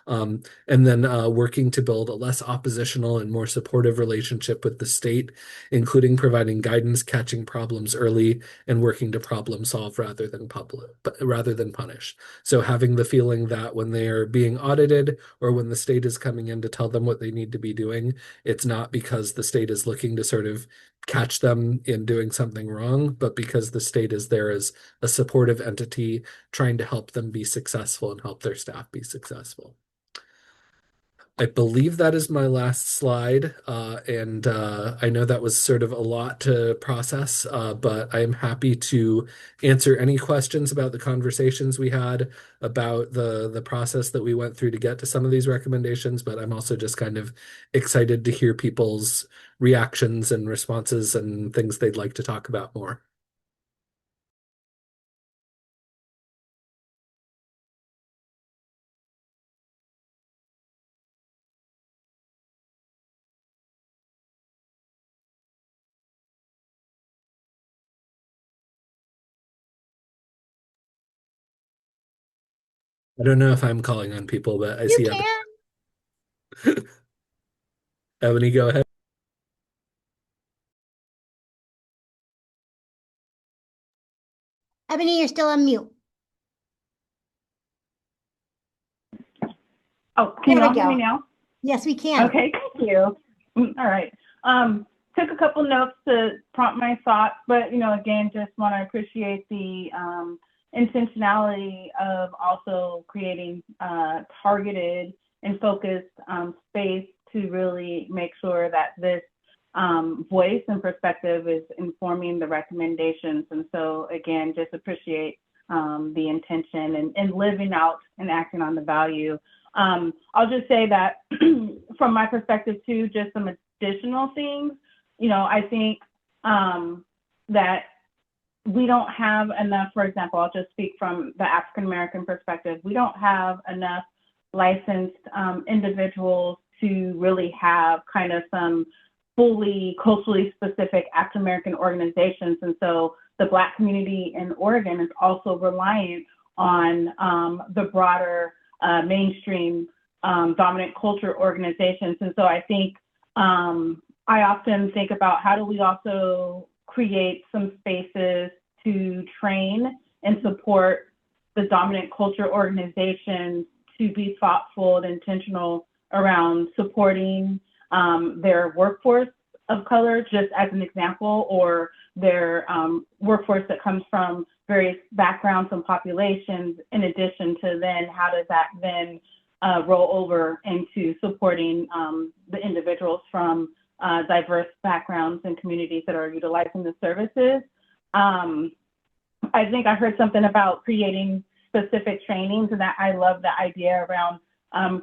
And then working to build a less oppositional and more supportive relationship with the state, including providing guidance, catching problems early, and working to problem solve rather than punish. So having the feeling that when they are being audited or when the state is coming in to tell them what they need to be doing, it's not because the state is looking to sort of catch them in doing something wrong, but because the state is there as a supportive entity trying to help them be successful and help their staff be successful. I believe that is my last slide, and I know that was sort of a lot to process, but I am happy to answer any questions about the conversations we had, about the process that we went through to get to some of these recommendations, but I'm also just kind of excited to hear people's reactions and responses and things they'd like to talk about more. I don't know if I'm calling on people, but I You see can. Ebony, go ahead. Ebony, you're still on mute. Oh, can you There all we hear me go. now? Yes, we can. Okay, thank you. All right. Took a couple notes to prompt my thoughts, but again, just want to appreciate the intentionality of also creating targeted and focused space to really make sure that this voice and perspective is informing the recommendations. And so again, just appreciate the intention and living out and acting on the value. I'll just say that from my perspective too, just some additional things. I think that we don't have enough, for example, I'll just speak from the African-American perspective. We don't have enough licensed individuals to really have kind of some fully culturally specific African-American organizations. And so the Black community in Oregon is also reliant on the broader mainstream dominant culture organizations. And so I think I often think about how do we also create some spaces to train and support the dominant culture organizations to be thoughtful and intentional around supporting their workforce of color, just as an example, or their workforce that comes from various backgrounds and populations, in addition to then how does that then roll over into supporting the individuals from diverse backgrounds and communities that are utilizing the services. I think I heard something about creating specific trainings, and that I love the idea around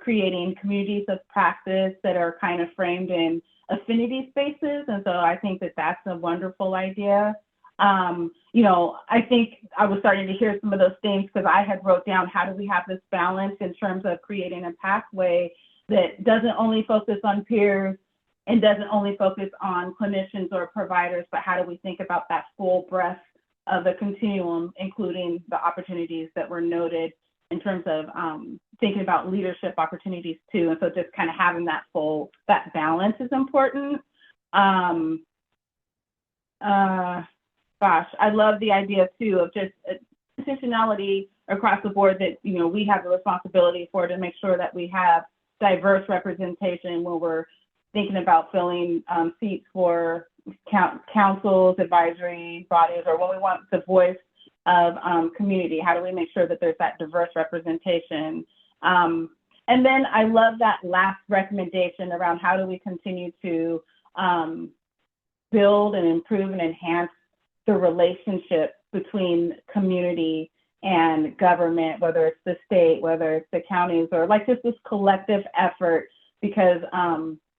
creating communities of practice that are kind of framed in affinity spaces. And so I think that that's a wonderful idea. I think I was starting to hear some of those things because I had wrote down, how do we have this balance in terms of creating a pathway that doesn't only focus on peers and doesn't only focus on clinicians or providers, but how do we think about that full breadth of the continuum, including the opportunities that were noted in terms of thinking about leadership opportunities too. And so just kind of having that balance is important. Gosh, I love the idea too of just intentionality across the board that, we have the responsibility for, to make sure that we have diverse representation when we're thinking about filling seats for councils, advisory bodies, or when we want the voice of community. How do we make sure that there's that diverse representation? And then I love that last recommendation around how do we continue to build and improve and enhance the relationship between community and government, whether it's the state, whether it's the counties, or like just this collective effort, because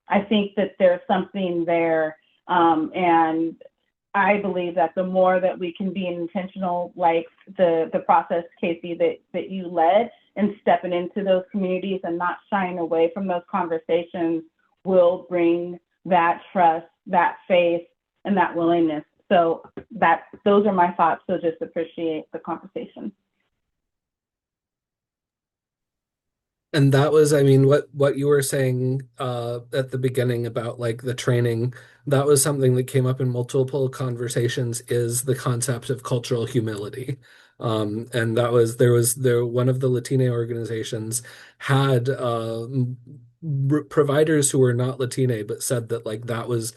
I think that there's something there. And I believe that the more that we can be intentional, like the process, Casey, that you led, and stepping into those communities and not shying away from those conversations will bring that trust, that faith, and that willingness. So those are my thoughts. So just appreciate the conversation. And that was, I mean, what you were saying at the beginning about like the training, that was something that came up in multiple conversations, is the concept of cultural humility. And that was there one of the Latina organizations had providers who were not Latina, but said that like that was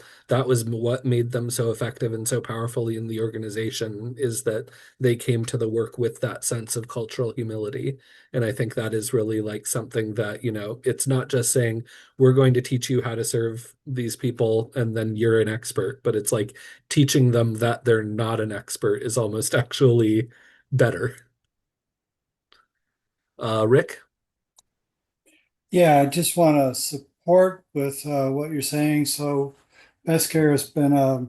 what made them so effective and so powerful in the organization, is that they came to the work with that sense of cultural humility. And I think that is really like something that, you know, it's not just saying we're going to teach you how to serve these people and then you're an expert, but it's like teaching them that they're not an expert is almost actually better. Rick? Yeah, I just want to support with what you're saying. So, Best Care has been a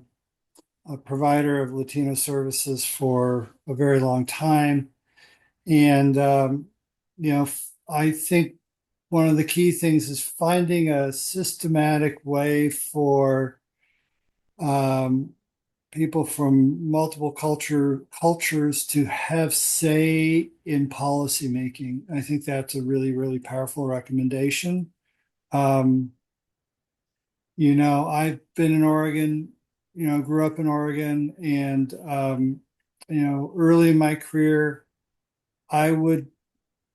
provider of Latino services for a very long time. And, I think one of the key things is finding a systematic way for um, people from multiple cultures to have say in policy making. I think that's a really, really powerful recommendation. Um, I've been in Oregon, grew up in Oregon, and early in my career, I would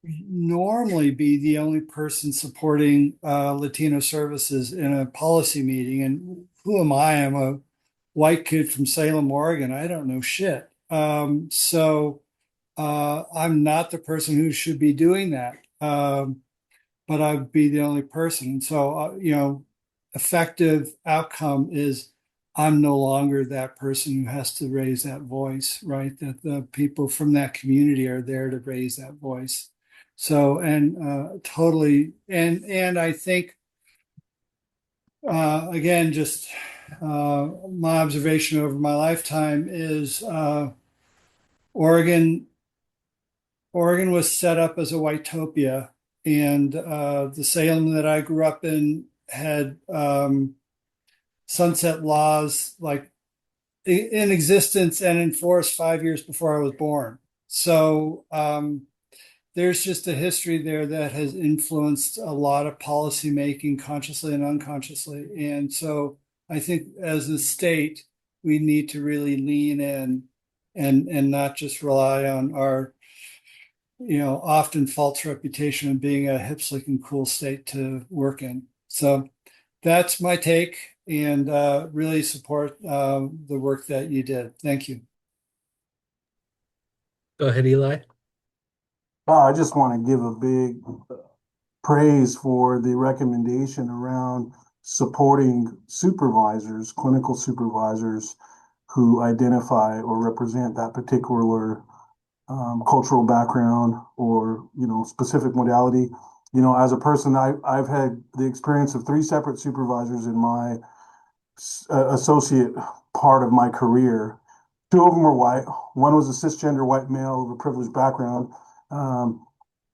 normally be the only person supporting Latino services in a policy meeting. And who am I? I'm a white kid from Salem, Oregon. I don't know shit. I'm not the person who should be doing that. But I'd be the only person. So, effective outcome is I'm no longer that person who has to raise that voice, right? That the people from that community are there to raise that voice. So, and totally, and I think again, just my observation over my lifetime is Oregon. Oregon was set up as a whitopia, and the Salem that I grew up in had sunset laws like in existence and enforced 5 years before I was born. So there's just a history there that has influenced a lot of policy making consciously and unconsciously. And so I think as a state, we need to really lean in and not just rely on our often false reputation of being a hip, slick, and cool state to work in. So that's my take, and really support the work that you did. Thank you. Go ahead, Eli. I just want to give a big praise for the recommendation around supporting supervisors, clinical supervisors who identify or represent that particular cultural background or specific modality. As a person, I've had the experience of 3 separate supervisors in my associate part of my career. 2 of them were white. One was a cisgender white male of a privileged background.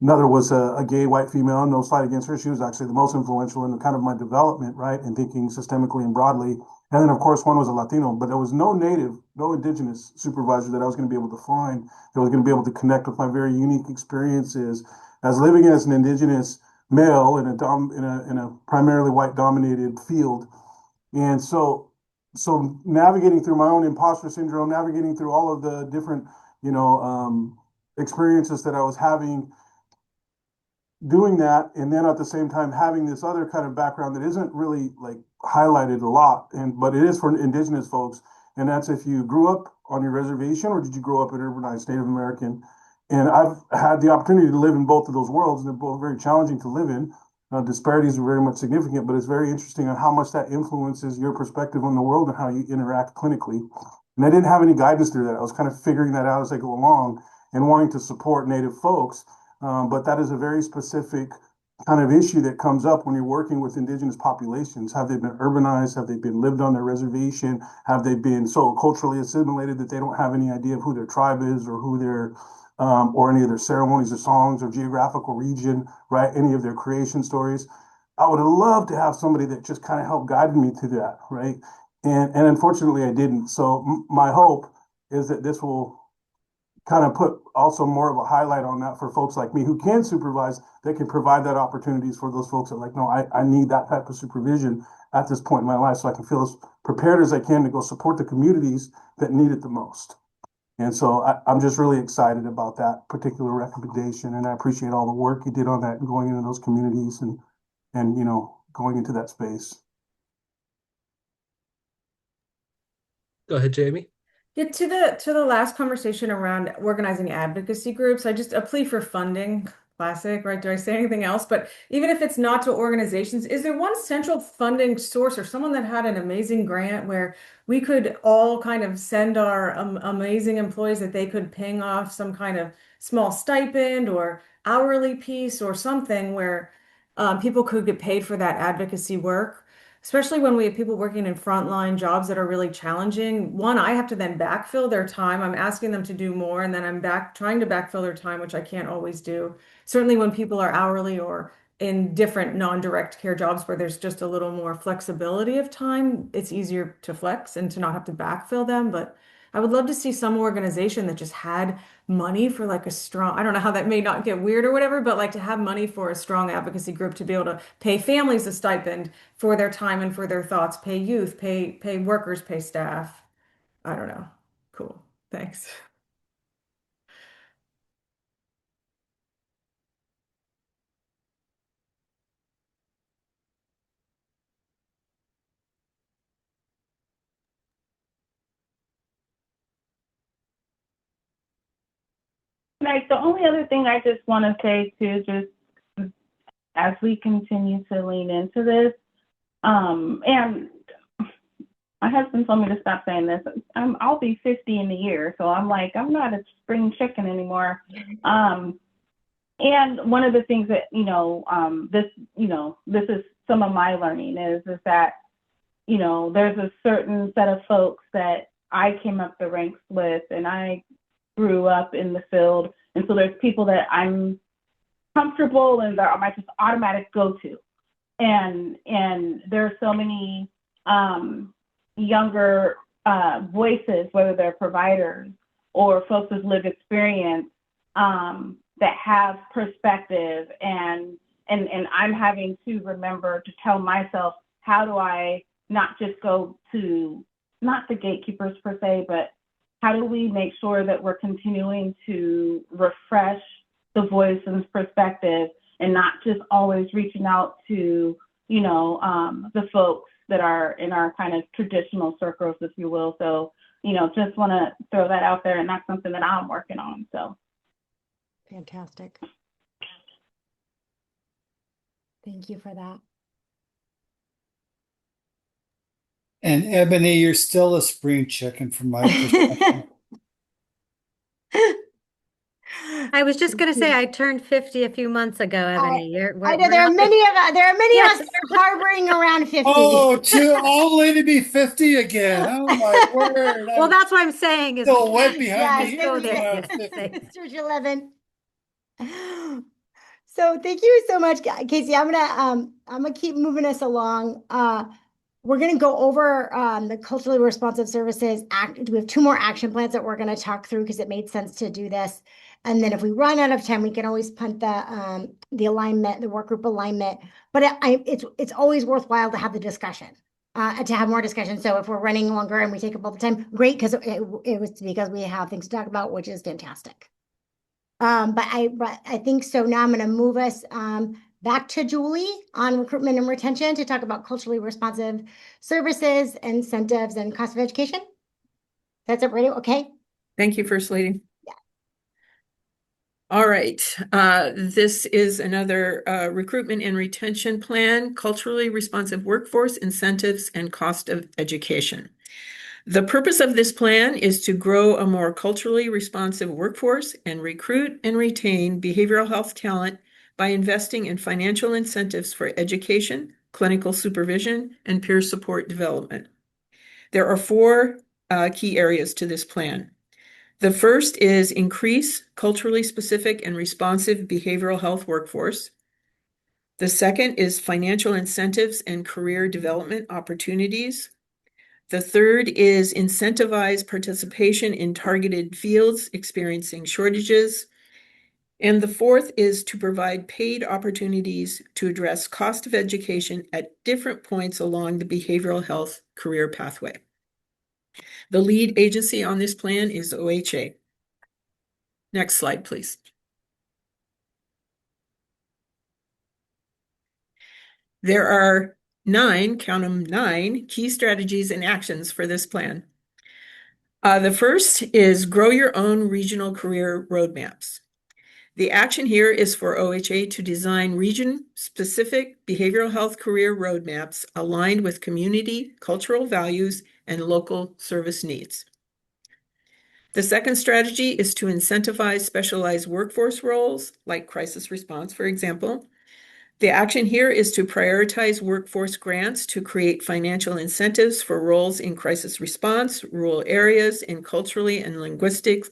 Another was a gay white female. No slight against her. She was actually the most influential in kind of my development, right, and thinking systemically and broadly. And then, of course, one was a Latino, but there was no native, no indigenous supervisor that I was going to be able to find that was going to be able to connect with my very unique experiences as living as an indigenous male in a primarily white dominated field. And so navigating through my own imposter syndrome, navigating through all of the different, experiences that I was having doing that, and then at the same time having this other kind of background that isn't really like highlighted a lot, but it is for indigenous folks, and that's if you grew up on your reservation or did you grow up an urbanized Native American. And I've had the opportunity to live in both of those worlds, and they're both very challenging to live in. Disparities are very much significant, but it's very interesting on how much that influences your perspective on the world and how you interact clinically. And I didn't have any guidance through that. I was kind of figuring that out as I go along and wanting to support Native folks. But that is a very specific kind of issue that comes up when you're working with indigenous populations. Have they been urbanized? Have they been lived on their reservation? Have they been so culturally assimilated that they don't have any idea of who their tribe is or who their or any of their ceremonies or songs or geographical region, right? Any of their creation stories. I would have loved to have somebody that just kind of helped guide me to that, right? And unfortunately, I didn't. So my hope is that this will kind of put also more of a highlight on that for folks like me who can supervise, that can provide that opportunities for those folks that like, no, I need that type of supervision at this point in my life so I can feel as prepared as I can to go support the communities that need it the most. And so I'm just really excited about that particular recommendation, and I appreciate all the work you did on that and going into those communities and going into that space. Go ahead, Jamie. Yeah, to the last conversation around organizing advocacy groups, I just a plea for funding, classic, right? Do I say anything else? But even if it's not to organizations, is there one central funding source or someone that had an amazing grant where we could all kind of send our amazing employees that they could ping off some kind of small stipend or hourly piece or something where people could get paid for that advocacy work? Especially when we have people working in frontline jobs that are really challenging. One, I have to then backfill their time. I'm asking them to do more, and then I'm back trying to backfill their time, which I can't always do. Certainly when people are hourly or in different non-direct care jobs where there's just a little more flexibility of time, it's easier to flex and to not have to backfill them. But I would love to see some organization that just had money for like a strong, I don't know how that may not get weird or whatever, but like to have money for a strong advocacy group to be able to pay families a stipend for their time and for their thoughts, pay youth, pay workers, pay staff. I don't know. Cool. Thanks. Like the only other thing I just want to say too, just as we continue to lean into this, and my husband told me to stop saying this. I'll be 50 in a year, so I'm like, I'm not a spring chicken anymore. And one of the things that this is some of my learning is that there's a certain set of folks that I came up the ranks with, and I grew up in the field, and so there's people that I'm comfortable and they're my just automatic go-to, and there are so many younger voices, whether they're providers or folks with lived experience, that have perspective, and I'm having to remember to tell myself, how do I not just go to, not the gatekeepers per se, but how do we make sure that we're continuing to refresh the voice and perspective and not just always reaching out to, the folks that are in our kind of traditional circles, if you will. So, just want to throw that out there, and that's something that I'm working on. So. Fantastic. Thank you for that. And Ebony, you're still a spring chicken from my perspective. I was just going to say I turned 50 a few months ago, Ebony. I know there are many of us. There are many of us that are harboring around 50. Oh, all the way to be 50 again. Oh my word. Well, that's what I'm saying is Still wet behind the Yes, ears when I was 50. Mr. 11. So thank you so much, Casey. I'm gonna keep moving us along. We're gonna go over the culturally responsive services act. We have two more action plans that we're gonna talk through because it made sense to do this. And then if we run out of time, we can always punt the alignment, the work group alignment. But it's always worthwhile to have the discussion, to have more discussion. So if we're running longer and we take up all the time, great, because it was because we have things to talk about, which is fantastic. But I think so. Now I'm going to move us back to Julie on recruitment and retention to talk about culturally responsive services, incentives, and cost of education. That's it, radio. Okay. Thank you, First Lady. Yeah. All right. This is another recruitment and retention plan, culturally responsive workforce, incentives, and cost of education. The purpose of this plan is to grow a more culturally responsive workforce and recruit and retain behavioral health talent by investing in financial incentives for education, clinical supervision, and peer support development. There are four key areas to this plan. The first is increase culturally specific and responsive behavioral health workforce. The second is financial incentives and career development opportunities. The third is incentivize participation in targeted fields experiencing shortages. And the fourth is to provide paid opportunities to address cost of education at different points along the behavioral health career pathway. The lead agency on this plan is OHA. Next slide, please. There are 9, count them 9, key strategies and actions for this plan. The first is grow your own regional career roadmaps. The action here is for OHA to design region-specific behavioral health career roadmaps aligned with community, cultural values, and local service needs. The second strategy is to incentivize specialized workforce roles, like crisis response, for example. The action here is to prioritize workforce grants to create financial incentives for roles in crisis response, rural areas, and culturally and linguistic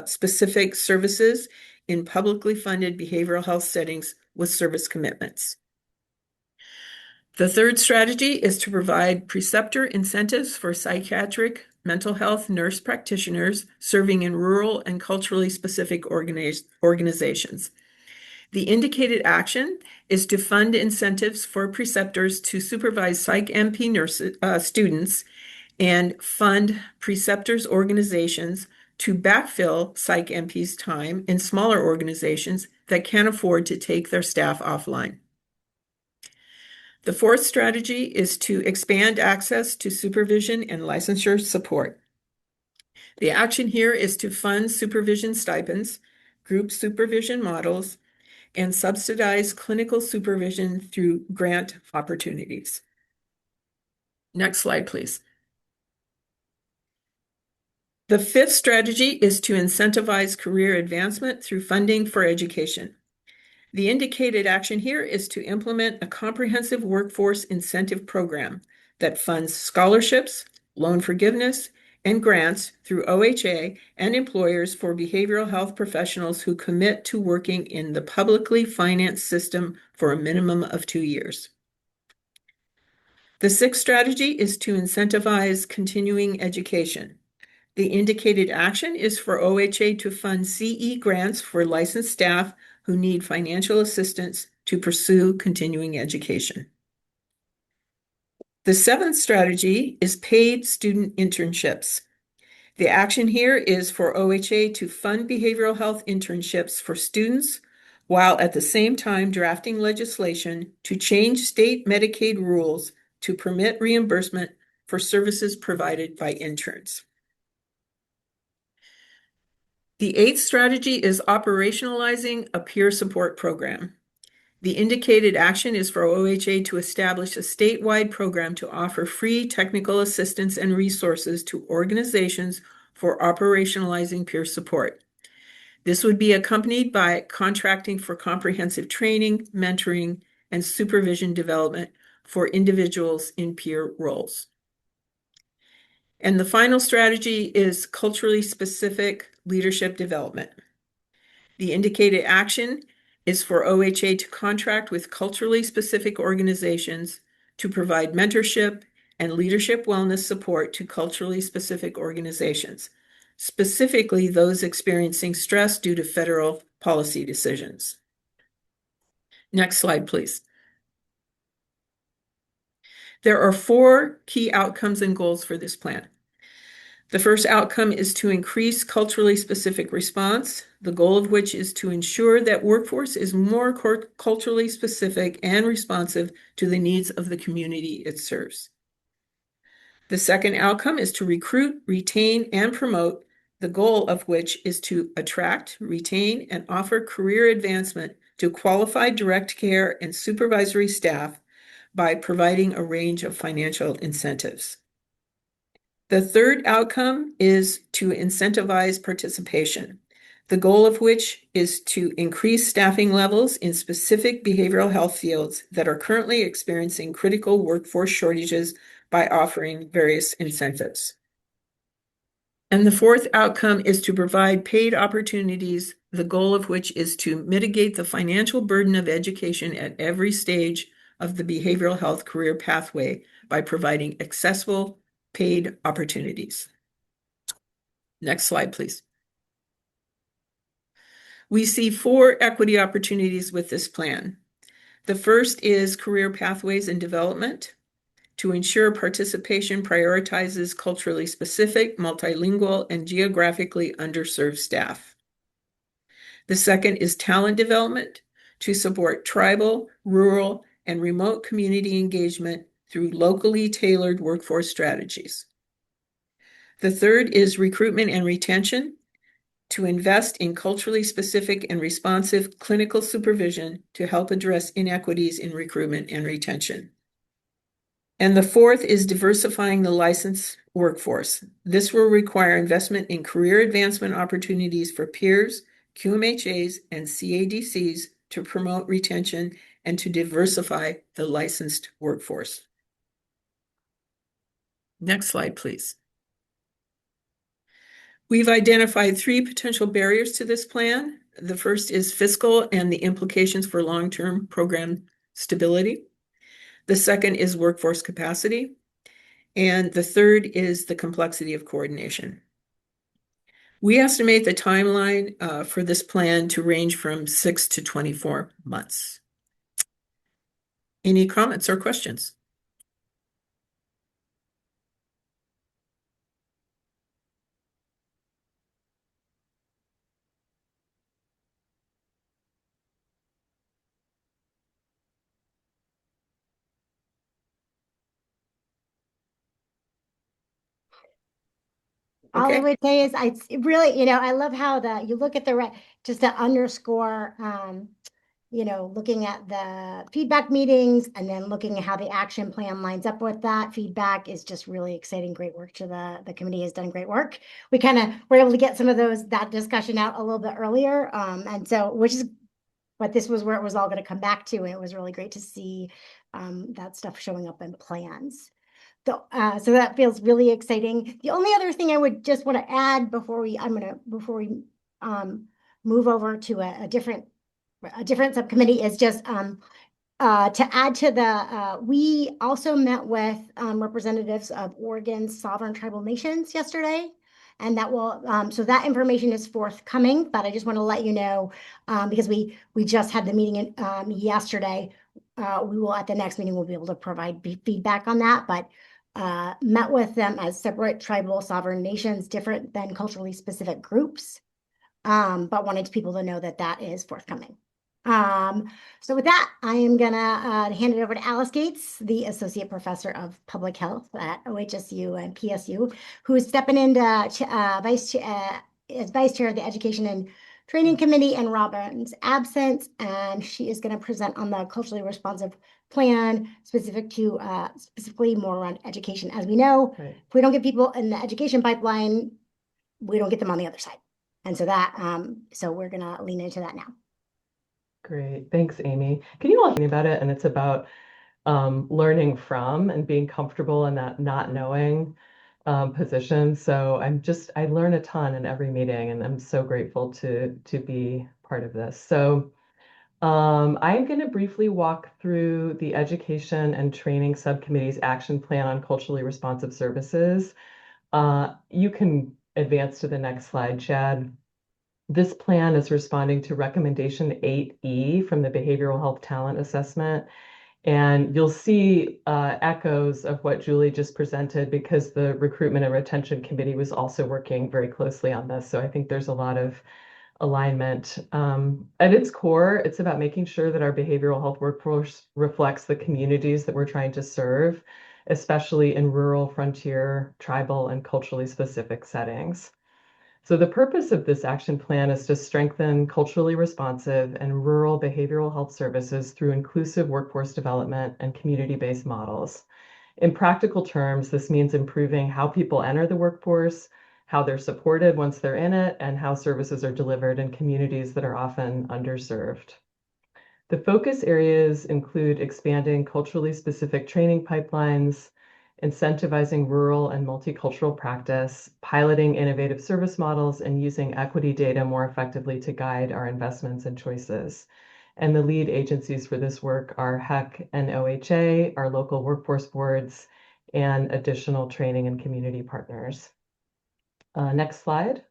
specific services in publicly funded behavioral health settings with service commitments. The third strategy is to provide preceptor incentives for psychiatric mental health nurse practitioners serving in rural and culturally specific organizations. The indicated action is to fund incentives for preceptors to supervise psych MP students and fund preceptors organizations to backfill psych MP's time in smaller organizations that can't afford to take their staff offline. The fourth strategy is to expand access to supervision and licensure support. The action here is to fund supervision stipends, group supervision models, and subsidize clinical supervision through grant opportunities. Next slide, please. The fifth strategy is to incentivize career advancement through funding for education. The indicated action here is to implement a comprehensive workforce incentive program that funds scholarships, loan forgiveness, and grants through OHA and employers for behavioral health professionals who commit to working in the publicly financed system for a minimum of 2 years. The sixth strategy is to incentivize continuing education. The indicated action is for OHA to fund CE grants for licensed staff who need financial assistance to pursue continuing education. The seventh strategy is paid student internships. The action here is for OHA to fund behavioral health internships for students while at the same time drafting legislation to change state Medicaid rules to permit reimbursement for services provided by interns. The eighth strategy is operationalizing a peer support program. The indicated action is for OHA to establish a statewide program to offer free technical assistance and resources to organizations for operationalizing peer support. This would be accompanied by contracting for comprehensive training, mentoring, and supervision development for individuals in peer roles. And the final strategy is culturally specific leadership development. The indicated action is for OHA to contract with culturally specific organizations to provide mentorship and leadership wellness support to culturally specific organizations, specifically those experiencing stress due to federal policy decisions. Next slide, please. There are 4 key outcomes and goals for this plan. The first outcome is to increase culturally specific response, the goal of which is to ensure that workforce is more culturally specific and responsive to the needs of the community it serves. The second outcome is to recruit, retain, and promote, the goal of which is to attract, retain, and offer career advancement to qualified direct care and supervisory staff by providing a range of financial incentives. The third outcome is to incentivize participation, the goal of which is to increase staffing levels in specific behavioral health fields that are currently experiencing critical workforce shortages by offering various incentives. And the fourth outcome is to provide paid opportunities the goal of which is to mitigate the financial burden of education at every stage of the behavioral health career pathway by providing accessible paid opportunities. Next slide, please. We see 4 equity opportunities with this plan. The first is career pathways and development. To ensure participation prioritizes culturally specific, multilingual, and geographically underserved staff. The second is talent development to support tribal, rural, and remote community engagement through locally tailored workforce strategies. The third is recruitment and retention to invest in culturally specific and responsive clinical supervision to help address inequities in recruitment and retention. And the fourth is diversifying the licensed workforce. This will require investment in career advancement opportunities for peers, QMHAs, and CADCs to promote retention and to diversify the licensed workforce. Next slide, please. We've identified 3 potential barriers to this plan. The first is fiscal and the implications for long-term program stability. The second is workforce capacity. And the third is the complexity of coordination. We estimate the timeline for this plan to range from 6 to 24 months. Any comments or questions? All I Okay. would say is it's really, I love how you look at just to underscore, looking at the feedback meetings and then looking at how the action plan lines up with that feedback is just really exciting. Great work to the committee has done great work. We kind of were able to get some of that discussion out a little bit earlier. But this was where it was all going to come back to. And it was really great to see that stuff showing up in plans. So that feels really exciting. The only other thing I would just want to add before we move over to a different subcommittee is just to add to we also met with representatives of Oregon's sovereign tribal nations yesterday. And that will, so that information is forthcoming, but I just want to let you know, because we just had the meeting yesterday. We will, at the next meeting, we'll be able to provide feedback on that, but met with them as separate tribal sovereign nations, different than culturally specific groups, but wanted people to know that is forthcoming. So with that, I am gonna hand it over to Alice Gates, the Associate Professor of Public Health at OHSU and PSU, who is stepping into Vice Chair of the Education and Training Committee in Robin's absence, and she is going to present on the culturally responsive plan specifically more around education. As we know, Right. if we don't get people in the education pipeline, we don't get them on the other side. And so so we're going to lean into that now. Great. Thanks, Amy. Can you all tell me about it? And it's about learning from and being comfortable in that not knowing position. So I learn a ton in every meeting, and I'm so grateful to be part of this. So I'm going to briefly walk through the Education and Training Subcommittee's action plan on culturally responsive services. You can advance to the next slide, Chad. This plan is responding to recommendation 8E from the Behavioral Health Talent Assessment. And you'll see echoes of what Julie just presented because the Recruitment and Retention Committee was also working very closely on this. So I think there's a lot of alignment. At its core, it's about making sure that our behavioral health workforce reflects the communities that we're trying to serve, especially in rural, frontier, tribal, and culturally specific settings. So the purpose of this action plan is to strengthen culturally responsive and rural behavioral health services through inclusive workforce development and community-based models. In practical terms, this means improving how people enter the workforce, how they're supported once they're in it, and how services are delivered in communities that are often underserved. The focus areas include expanding culturally specific training pipelines, incentivizing rural and multicultural practice, piloting innovative service models, and using equity data more effectively to guide our investments and choices. And the lead agencies for this work are HEC and OHA, our local workforce boards, and additional training and community partners. Next slide.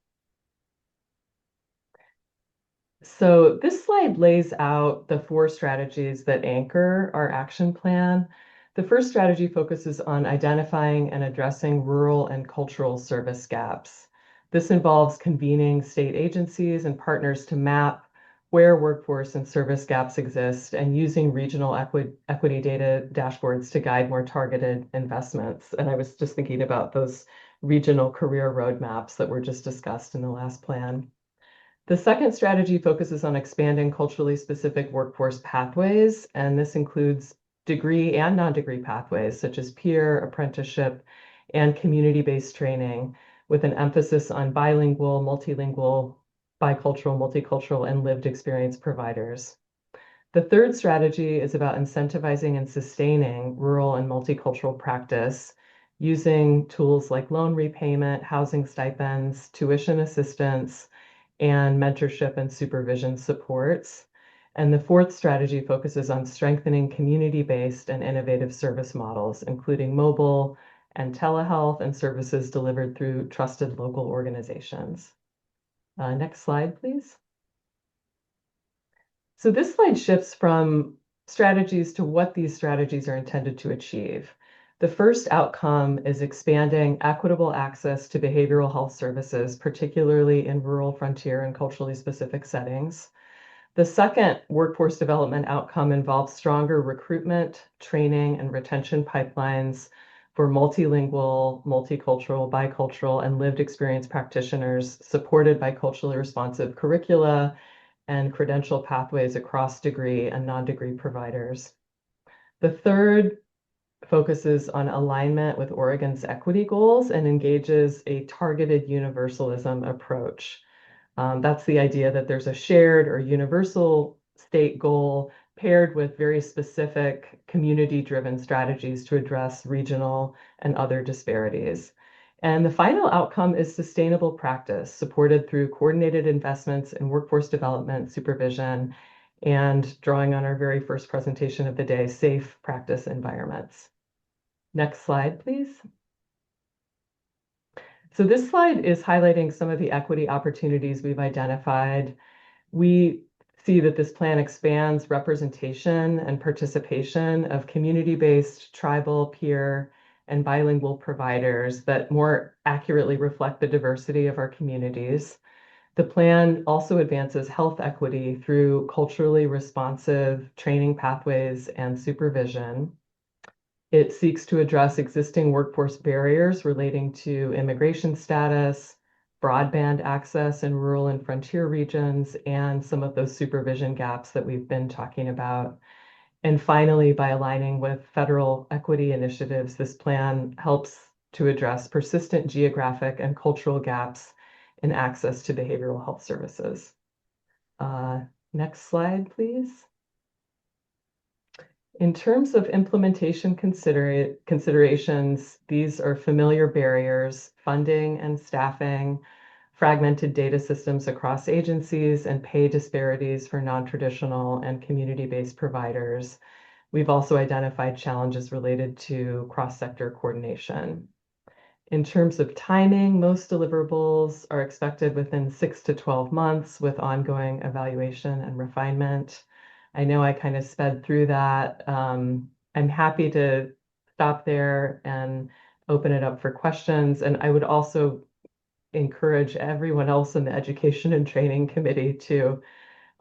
So this slide lays out the 4 strategies that anchor our action plan. The first strategy focuses on identifying and addressing rural and cultural service gaps. This involves convening state agencies and partners to map where workforce and service gaps exist and using regional equity data dashboards to guide more targeted investments. And I was just thinking about those regional career roadmaps that were just discussed in the last plan. The second strategy focuses on expanding culturally specific workforce pathways, and this includes degree and non-degree pathways such as peer, apprenticeship, and community-based training, with an emphasis on bilingual, multilingual, bicultural, multicultural, and lived experience providers. The third strategy is about incentivizing and sustaining rural and multicultural practice using tools like loan repayment, housing stipends, tuition assistance, and mentorship and supervision supports. And the fourth strategy focuses on strengthening community-based and innovative service models, including mobile and telehealth and services delivered through trusted local organizations. Next slide, please. So this slide shifts from strategies to what these strategies are intended to achieve. The first outcome is expanding equitable access to behavioral health services, particularly in rural, frontier, and culturally specific settings. The second workforce development outcome involves stronger recruitment, training, and retention pipelines for multilingual, multicultural, bicultural, and lived experience practitioners supported by culturally responsive curricula and credential pathways across degree and non-degree providers. The third focuses on alignment with Oregon's equity goals and engages a targeted universalism approach. That's the idea that there's a shared or universal state goal paired with very specific community-driven strategies to address regional and other disparities. And the final outcome is sustainable practice supported through coordinated investments in workforce development, supervision, and drawing on our very first presentation of the day, safe practice environments. Next slide, please. So this slide is highlighting some of the equity opportunities we've identified. We see that this plan expands representation and participation of community-based, tribal, peer, and bilingual providers that more accurately reflect the diversity of our communities. The plan also advances health equity through culturally responsive training pathways and supervision. It seeks to address existing workforce barriers relating to immigration status, broadband access in rural and frontier regions, and some of those supervision gaps that we've been talking about. And finally, by aligning with federal equity initiatives, this plan helps to address persistent geographic and cultural gaps in access to behavioral health services. Next slide, please. In terms of implementation considerations, these are familiar barriers, funding and staffing, fragmented data systems across agencies, and pay disparities for non-traditional and community-based providers. We've also identified challenges related to cross-sector coordination. In terms of timing, most deliverables are expected within 6 to 12 months with ongoing evaluation and refinement. I know I kind of sped through that. I'm happy to stop there and open it up for questions. And I would also encourage everyone else in the Education and Training Committee to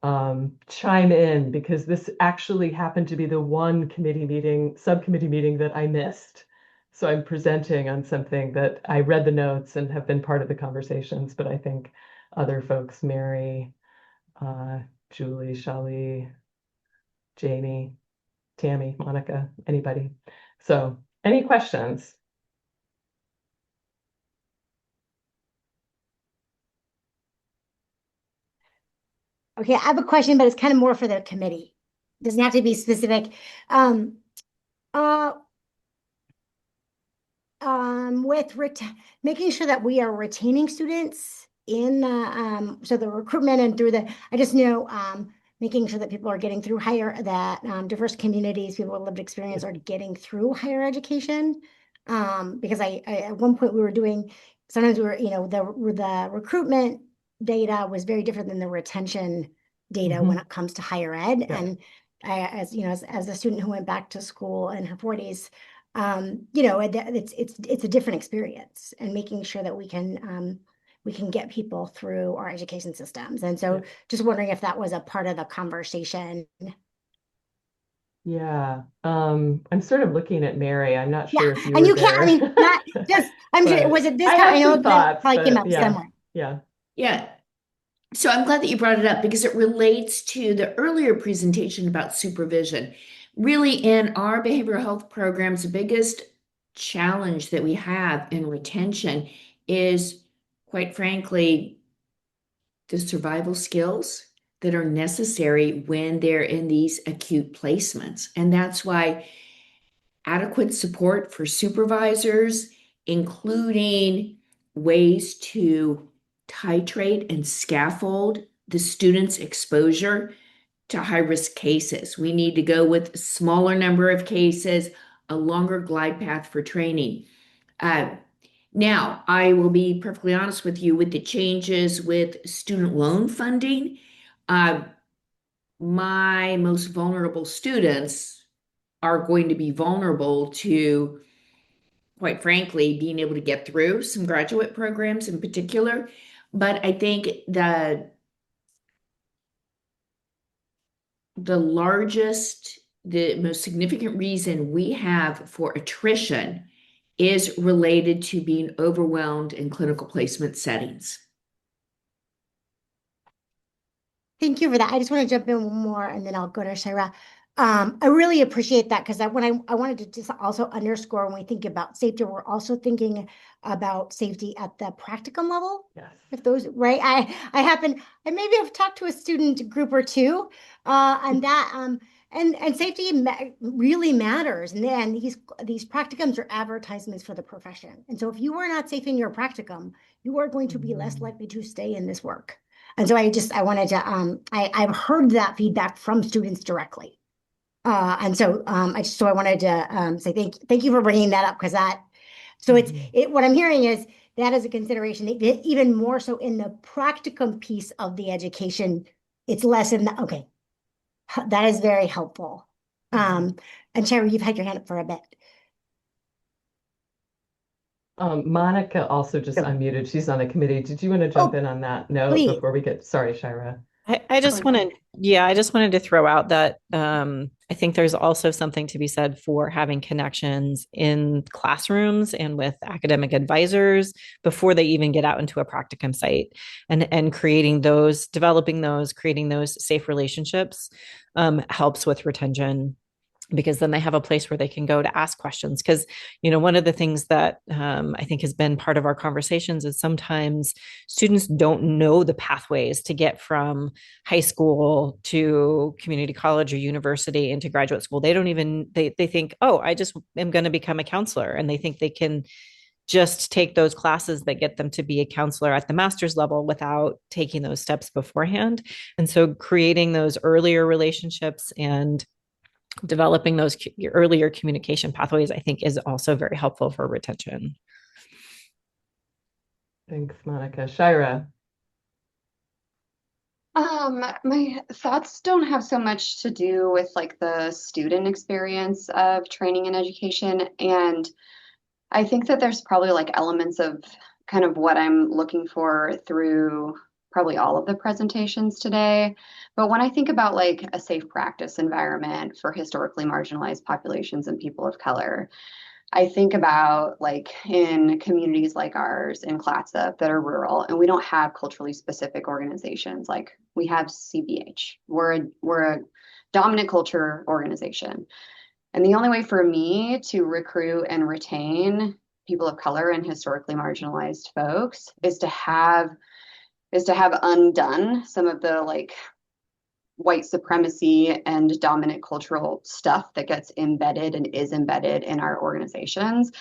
chime in, because this actually happened to be the one subcommittee meeting that I missed. So I'm presenting on something that I read the notes and have been part of the conversations, but I think other folks, Mary, Julie, Shali, Jamie, Tammy, Monica, anybody. So any questions? Okay, I have a question, but it's kind of more for the committee. Doesn't have to be specific. Uh, with making sure that we are retaining students in the so the recruitment and through the I just know making sure that people are getting through diverse communities, people with lived experience are getting through higher education. Because I at one point we were doing sometimes we were the recruitment data was very different than the retention data when it comes to higher ed. Yeah. And I, as you know, as a student who went back to school in her 40s, it's a different experience, and making sure that we can get people through our education systems. And so, just wondering if that was a part of the conversation. Yeah. I'm sort of looking at Mary. I'm not sure Yeah, if you and were you can't. I there. mean, not just. I'm sure. But Was it this I time? I have know some that thoughts, probably came but out yeah. somewhere. Yeah. Yeah. So I'm glad that you brought it up because it relates to the earlier presentation about supervision. Really, in our behavioral health programs, the biggest challenge that we have in retention is, quite frankly, the survival skills that are necessary when they're in these acute placements. And that's why adequate support for supervisors, including ways to titrate and scaffold the student's exposure to high risk cases. We need to go with a smaller number of cases, a longer glide path for training. Now, I will be perfectly honest with you with the changes with student loan funding. My most vulnerable students are going to be vulnerable to, quite frankly, being able to get through some graduate programs in particular. But I think the most significant reason we have for attrition is related to being overwhelmed in clinical placement settings. Thank you for that. I just want to jump in one more, and then I'll go to Shira. I really appreciate that, because I wanted to just also underscore, when we think about safety, we're also thinking about safety at the practicum level. Yes. If those, right? I maybe have talked to a student group or two, and that and safety really matters. And then these practicums are advertisements for the profession. And so if you are not safe in your practicum, you are going to be less likely to stay in this work. And so I wanted to I've heard that feedback from students directly. And so I wanted to say thank you for bringing that up, because it's what I'm hearing is that is a consideration, even more so in the practicum piece of the education. It's less in the okay. That is very helpful. And Sherry, you've had your hand up for a bit. Monica also just unmuted. She's on the committee. Did you want to jump in on that note please. before we get, sorry, Shira. I just wanted to throw out that I think there's also something to be said for having connections in classrooms and with academic advisors before they even get out into a practicum site, and developing those, creating those safe relationships helps with retention, because then they have a place where they can go to ask questions. Because, one of the things that I think has been part of our conversations is sometimes students don't know the pathways to get from high school to community college or university into graduate school. They don't even, they think, oh, I just am going to become a counselor. And they think they can just take those classes that get them to be a counselor at the master's level without taking those steps beforehand. And so creating those earlier relationships and developing those earlier communication pathways, I think, is also very helpful for retention. Thanks, Monica. Shira. My thoughts don't have so much to do with like the student experience of training and education. And I think that there's probably like elements of kind of what I'm looking for through probably all of the presentations today. But when I think about like a safe practice environment for historically marginalized populations and people of color, I think about like in communities like ours in Clatsop that are rural, and we don't have culturally specific organizations. Like we have CBH. We're a dominant culture organization. And the only way for me to recruit and retain people of color and historically marginalized folks is to have undone some of the like white supremacy and dominant cultural stuff that gets embedded and is embedded in our organizations.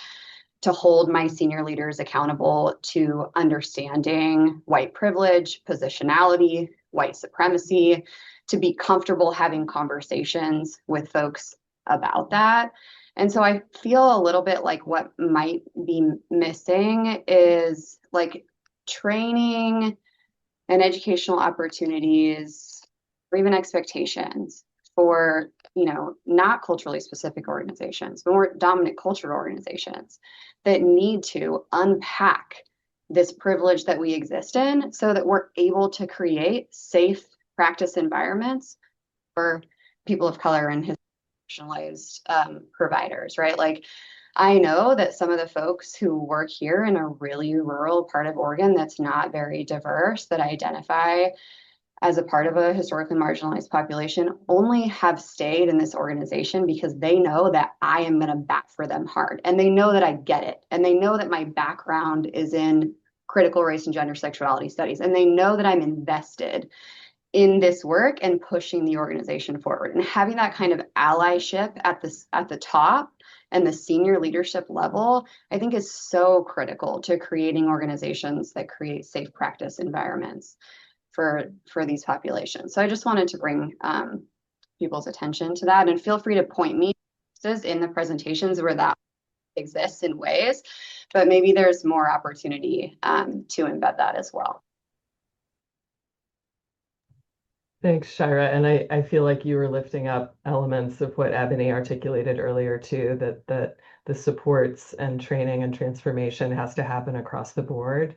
to hold my senior leaders accountable to understanding white privilege, positionality, white supremacy, to be comfortable having conversations with folks about that. And so I feel a little bit like what might be missing is like training and educational opportunities or even expectations for, not culturally specific organizations, but more dominant cultural organizations that need to unpack this privilege that we exist in so that we're able to create safe practice environments for people of color and marginalized providers, right? Like, I know that some of the folks who work here in a really rural part of Oregon that's not very diverse, that identify as a part of a historically marginalized population, only have stayed in this organization because they know that I am going to bat for them hard. And they know that I get it. And they know that my background is in critical race and gender sexuality studies. And they know that I'm invested in this work and pushing the organization forward. And having that kind of allyship at the top and the senior leadership level, I think is so critical to creating organizations that create safe practice environments for these populations. So I just wanted to bring people's attention to that, and feel free to point me in the presentations where that exists in ways, but maybe there's more opportunity to embed that as well. Thanks, Shira. And I feel like you were lifting up elements of what Ebony articulated earlier too, that the supports and training and transformation has to happen across the board.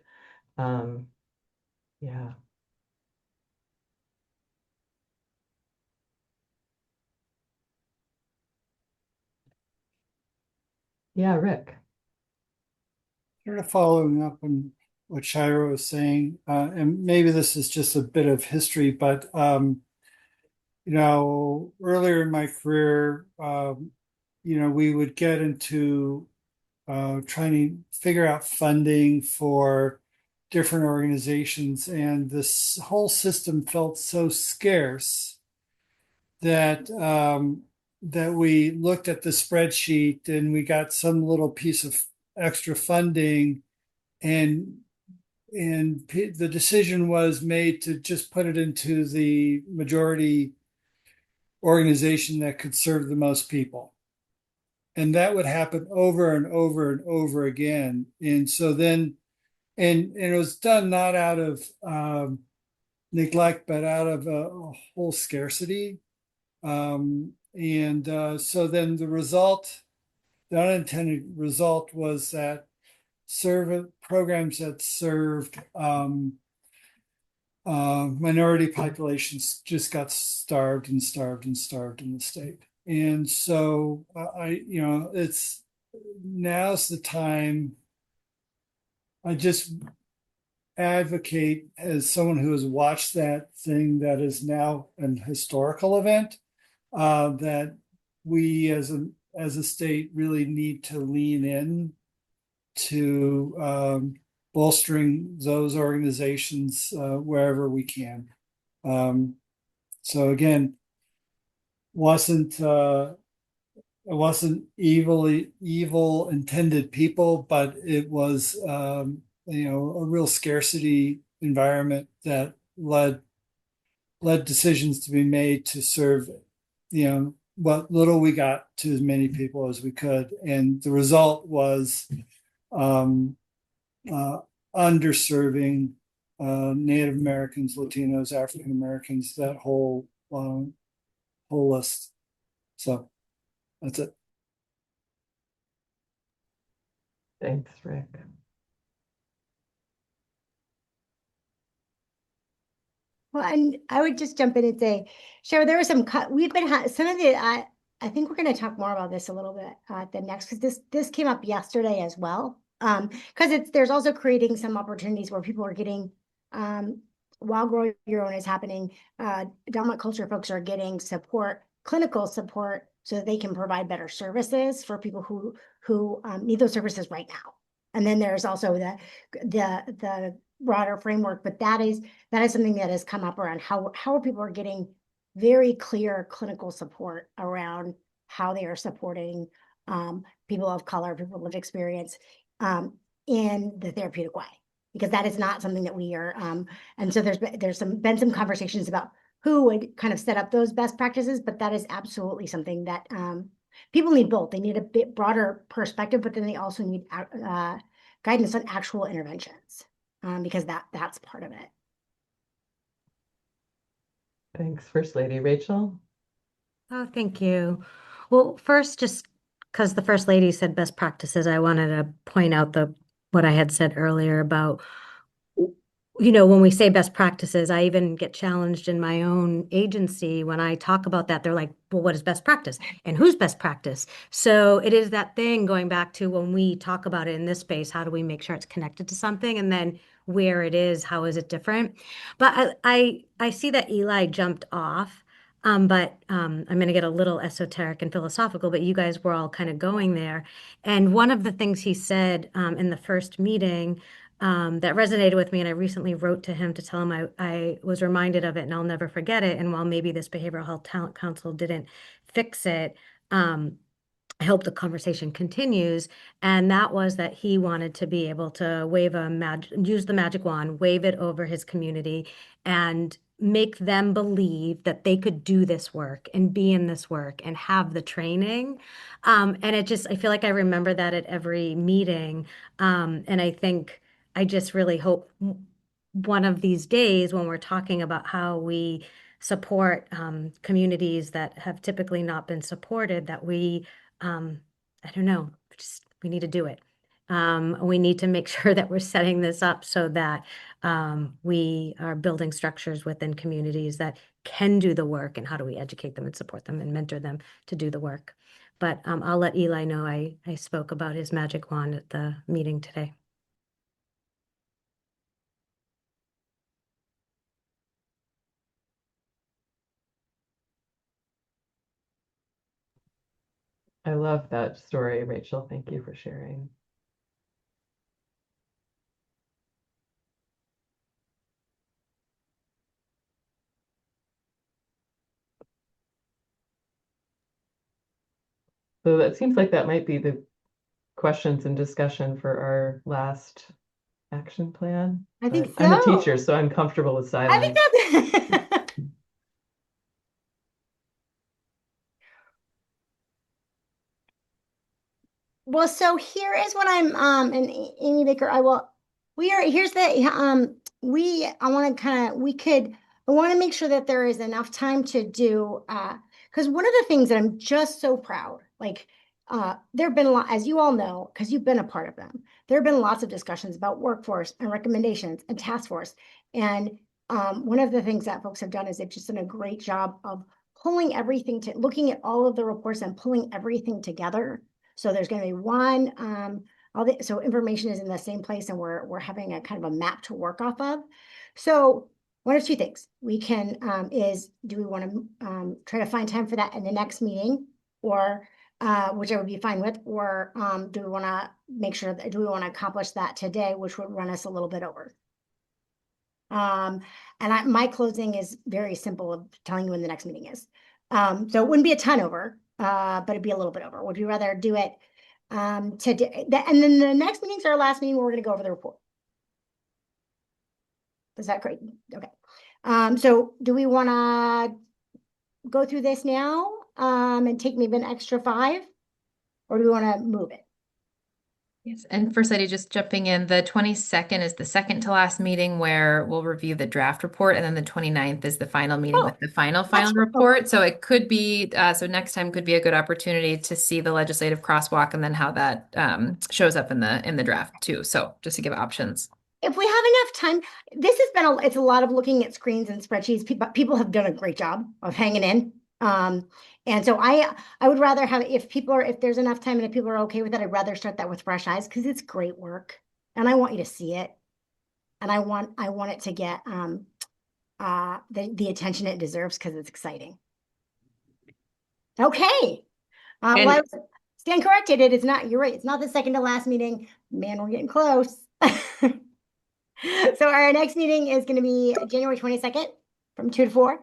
Yeah. Yeah, Rick. Sort of following up on what Shira was saying, and maybe this is just a bit of history, but earlier in my career, we would get into trying to figure out funding for different organizations, and this whole system felt so scarce that that we looked at the spreadsheet and we got some little piece of extra funding, and the decision was made to just put it into the majority organization that could serve the most people. And that would happen over and over and over again. And so then, and it was done not out of neglect, but out of a whole scarcity. So then the unintended result was that programs that served minority populations just got starved and starved and starved in the state. And so now's the time. I just advocate, as someone who has watched that thing that is now an historical event, that we as a state really need to lean in to bolstering those organizations wherever we can. So again, it wasn't evil intended people, but it was a real scarcity environment that led decisions to be made to serve what little we got to as many people as we could, and the result was underserving Native Americans, Latinos, African Americans, that whole list. So that's it. Thanks, Rick. Well, and I would just jump in and say, Cheryl, there was we've been some of the I think we're going to talk more about this a little bit at the next, because this came up yesterday as well. Because there's also creating some opportunities where people are getting while Grow Your Own is happening, dominant culture folks are getting support, clinical support, so that they can provide better services for people who need those services right now. And then there's also the broader framework, but that is something that has come up around how people are getting very clear clinical support around how they are supporting people of color, people with lived experience in the therapeutic way, because that is not something that we are. And so there's been some conversations about who would kind of set up those best practices, but that is absolutely something that people need both. They need a bit broader perspective, but then they also need guidance on actual interventions because that's part of it. Thanks, First Lady. Rachel? Oh, thank you. Well, first, just because the First Lady said best practices, I wanted to point out what I had said earlier about, when we say best practices, I even get challenged in my own agency when I talk about that. They're like, well, what is best practice? And who's best practice? So it is that thing going back to when we talk about it in this space, how do we make sure it's connected to something? And then where it is, how is it different? But I see that Eli jumped off. But I'm going to get a little esoteric and philosophical, but you guys were all kind of going there. And one of the things he said in the first meeting that resonated with me, and I recently wrote to him to tell him I was reminded of it and I'll never forget it. And while maybe this Behavioral Health Talent Council didn't fix it, I hope the conversation continues. And that was that he wanted to be able to use the magic wand, wave it over his community, and make them believe that they could do this work and be in this work and have the training. And I feel like I remember that at every meeting. And I just really hope one of these days when we're talking about how we support communities that have typically not been supported, that I don't know, we need to do it. We need to make sure that we're setting this up so that we are building structures within communities that can do the work, and how do we educate them and support them and mentor them to do the work. But I'll let Eli know I spoke about his magic wand at the meeting today. I love that story, Rachel. Thank you for sharing. So that seems like that might be the questions and discussion for our last action plan. I think I'm a so. teacher, so I'm comfortable with I silence. think that's well, so here is what I'm and Amy Baker, I will here's the I want to I want to make sure that there is enough time to do because one of the things that I'm just so proud, like there have been a lot, as you all know, because you've been a part of them, there have been lots of discussions about workforce and recommendations and task force. And one of the things that folks have done is they've just done a great job of pulling everything looking at all of the reports and pulling everything together. So there's going to be one, so information is in the same place, and we're having a kind of a map to work off of. So one of two things we can do we want to try to find time for that in the next meeting, or which I would be fine with, or do we want to do we want to accomplish that today, which would run us a little bit over? And my closing is very simple of telling you when the next meeting is. So it wouldn't be a ton over, but it'd be a little bit over. Would you rather do it today? And then the next meeting's our last meeting where we're going to go over the report. Is that great? Okay. So do we want to go through this now and take maybe an extra 5, or do we want to move it? Yes, and First Lady, just jumping in, the 22nd is the second to last meeting where we'll review the draft report, and then the 29th is the final meeting with the final report. So it could be, so next time could be a good opportunity to see the legislative crosswalk and then how that shows up in the draft too. So just to give options. If we have enough time, this has been it's a lot of looking at screens and spreadsheets. People have done a great job of hanging in. And so I would rather have, if there's enough time and if people are okay with it, I'd rather start that with fresh eyes, because it's great work and I want you to see it. And I want it to get the attention it deserves, because it's exciting. Okay. Well, I stand corrected. It is not, you're right. It's not the second to last meeting. Man, we're getting close. So our next meeting is going to be January 22nd from 2 to 4.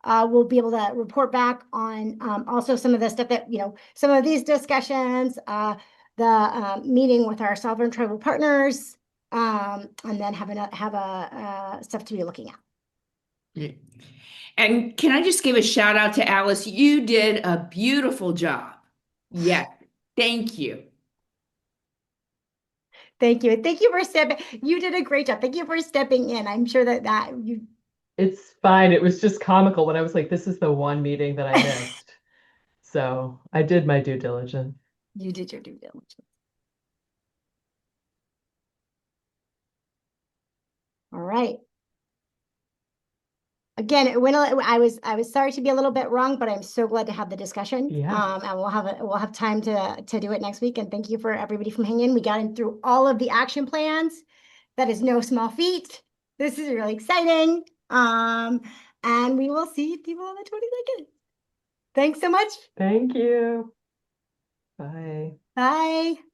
we'll be able to report back on also some of the stuff that, some of these discussions, the meeting with our sovereign tribal partners, and then have a stuff to be looking at. Yeah. And can I just give a shout out to Alice? You did a beautiful job. Yeah, thank you. Thank you. Thank you for stepping. You did a great job. Thank you for stepping in. I'm sure that you. It's fine. It was just comical when I was like, this is the one meeting that I missed. So I did my due diligence. You did your due diligence. All right. Again, I was sorry to be a little bit wrong, but I'm so glad to have the discussion. Yeah. And we'll have time to do it next week. And thank you for everybody from hanging in. We got in through all of the action plans. That is no small feat. This is really exciting. And we will see people on the 22nd. Thanks so much. Thank you. Bye. Bye.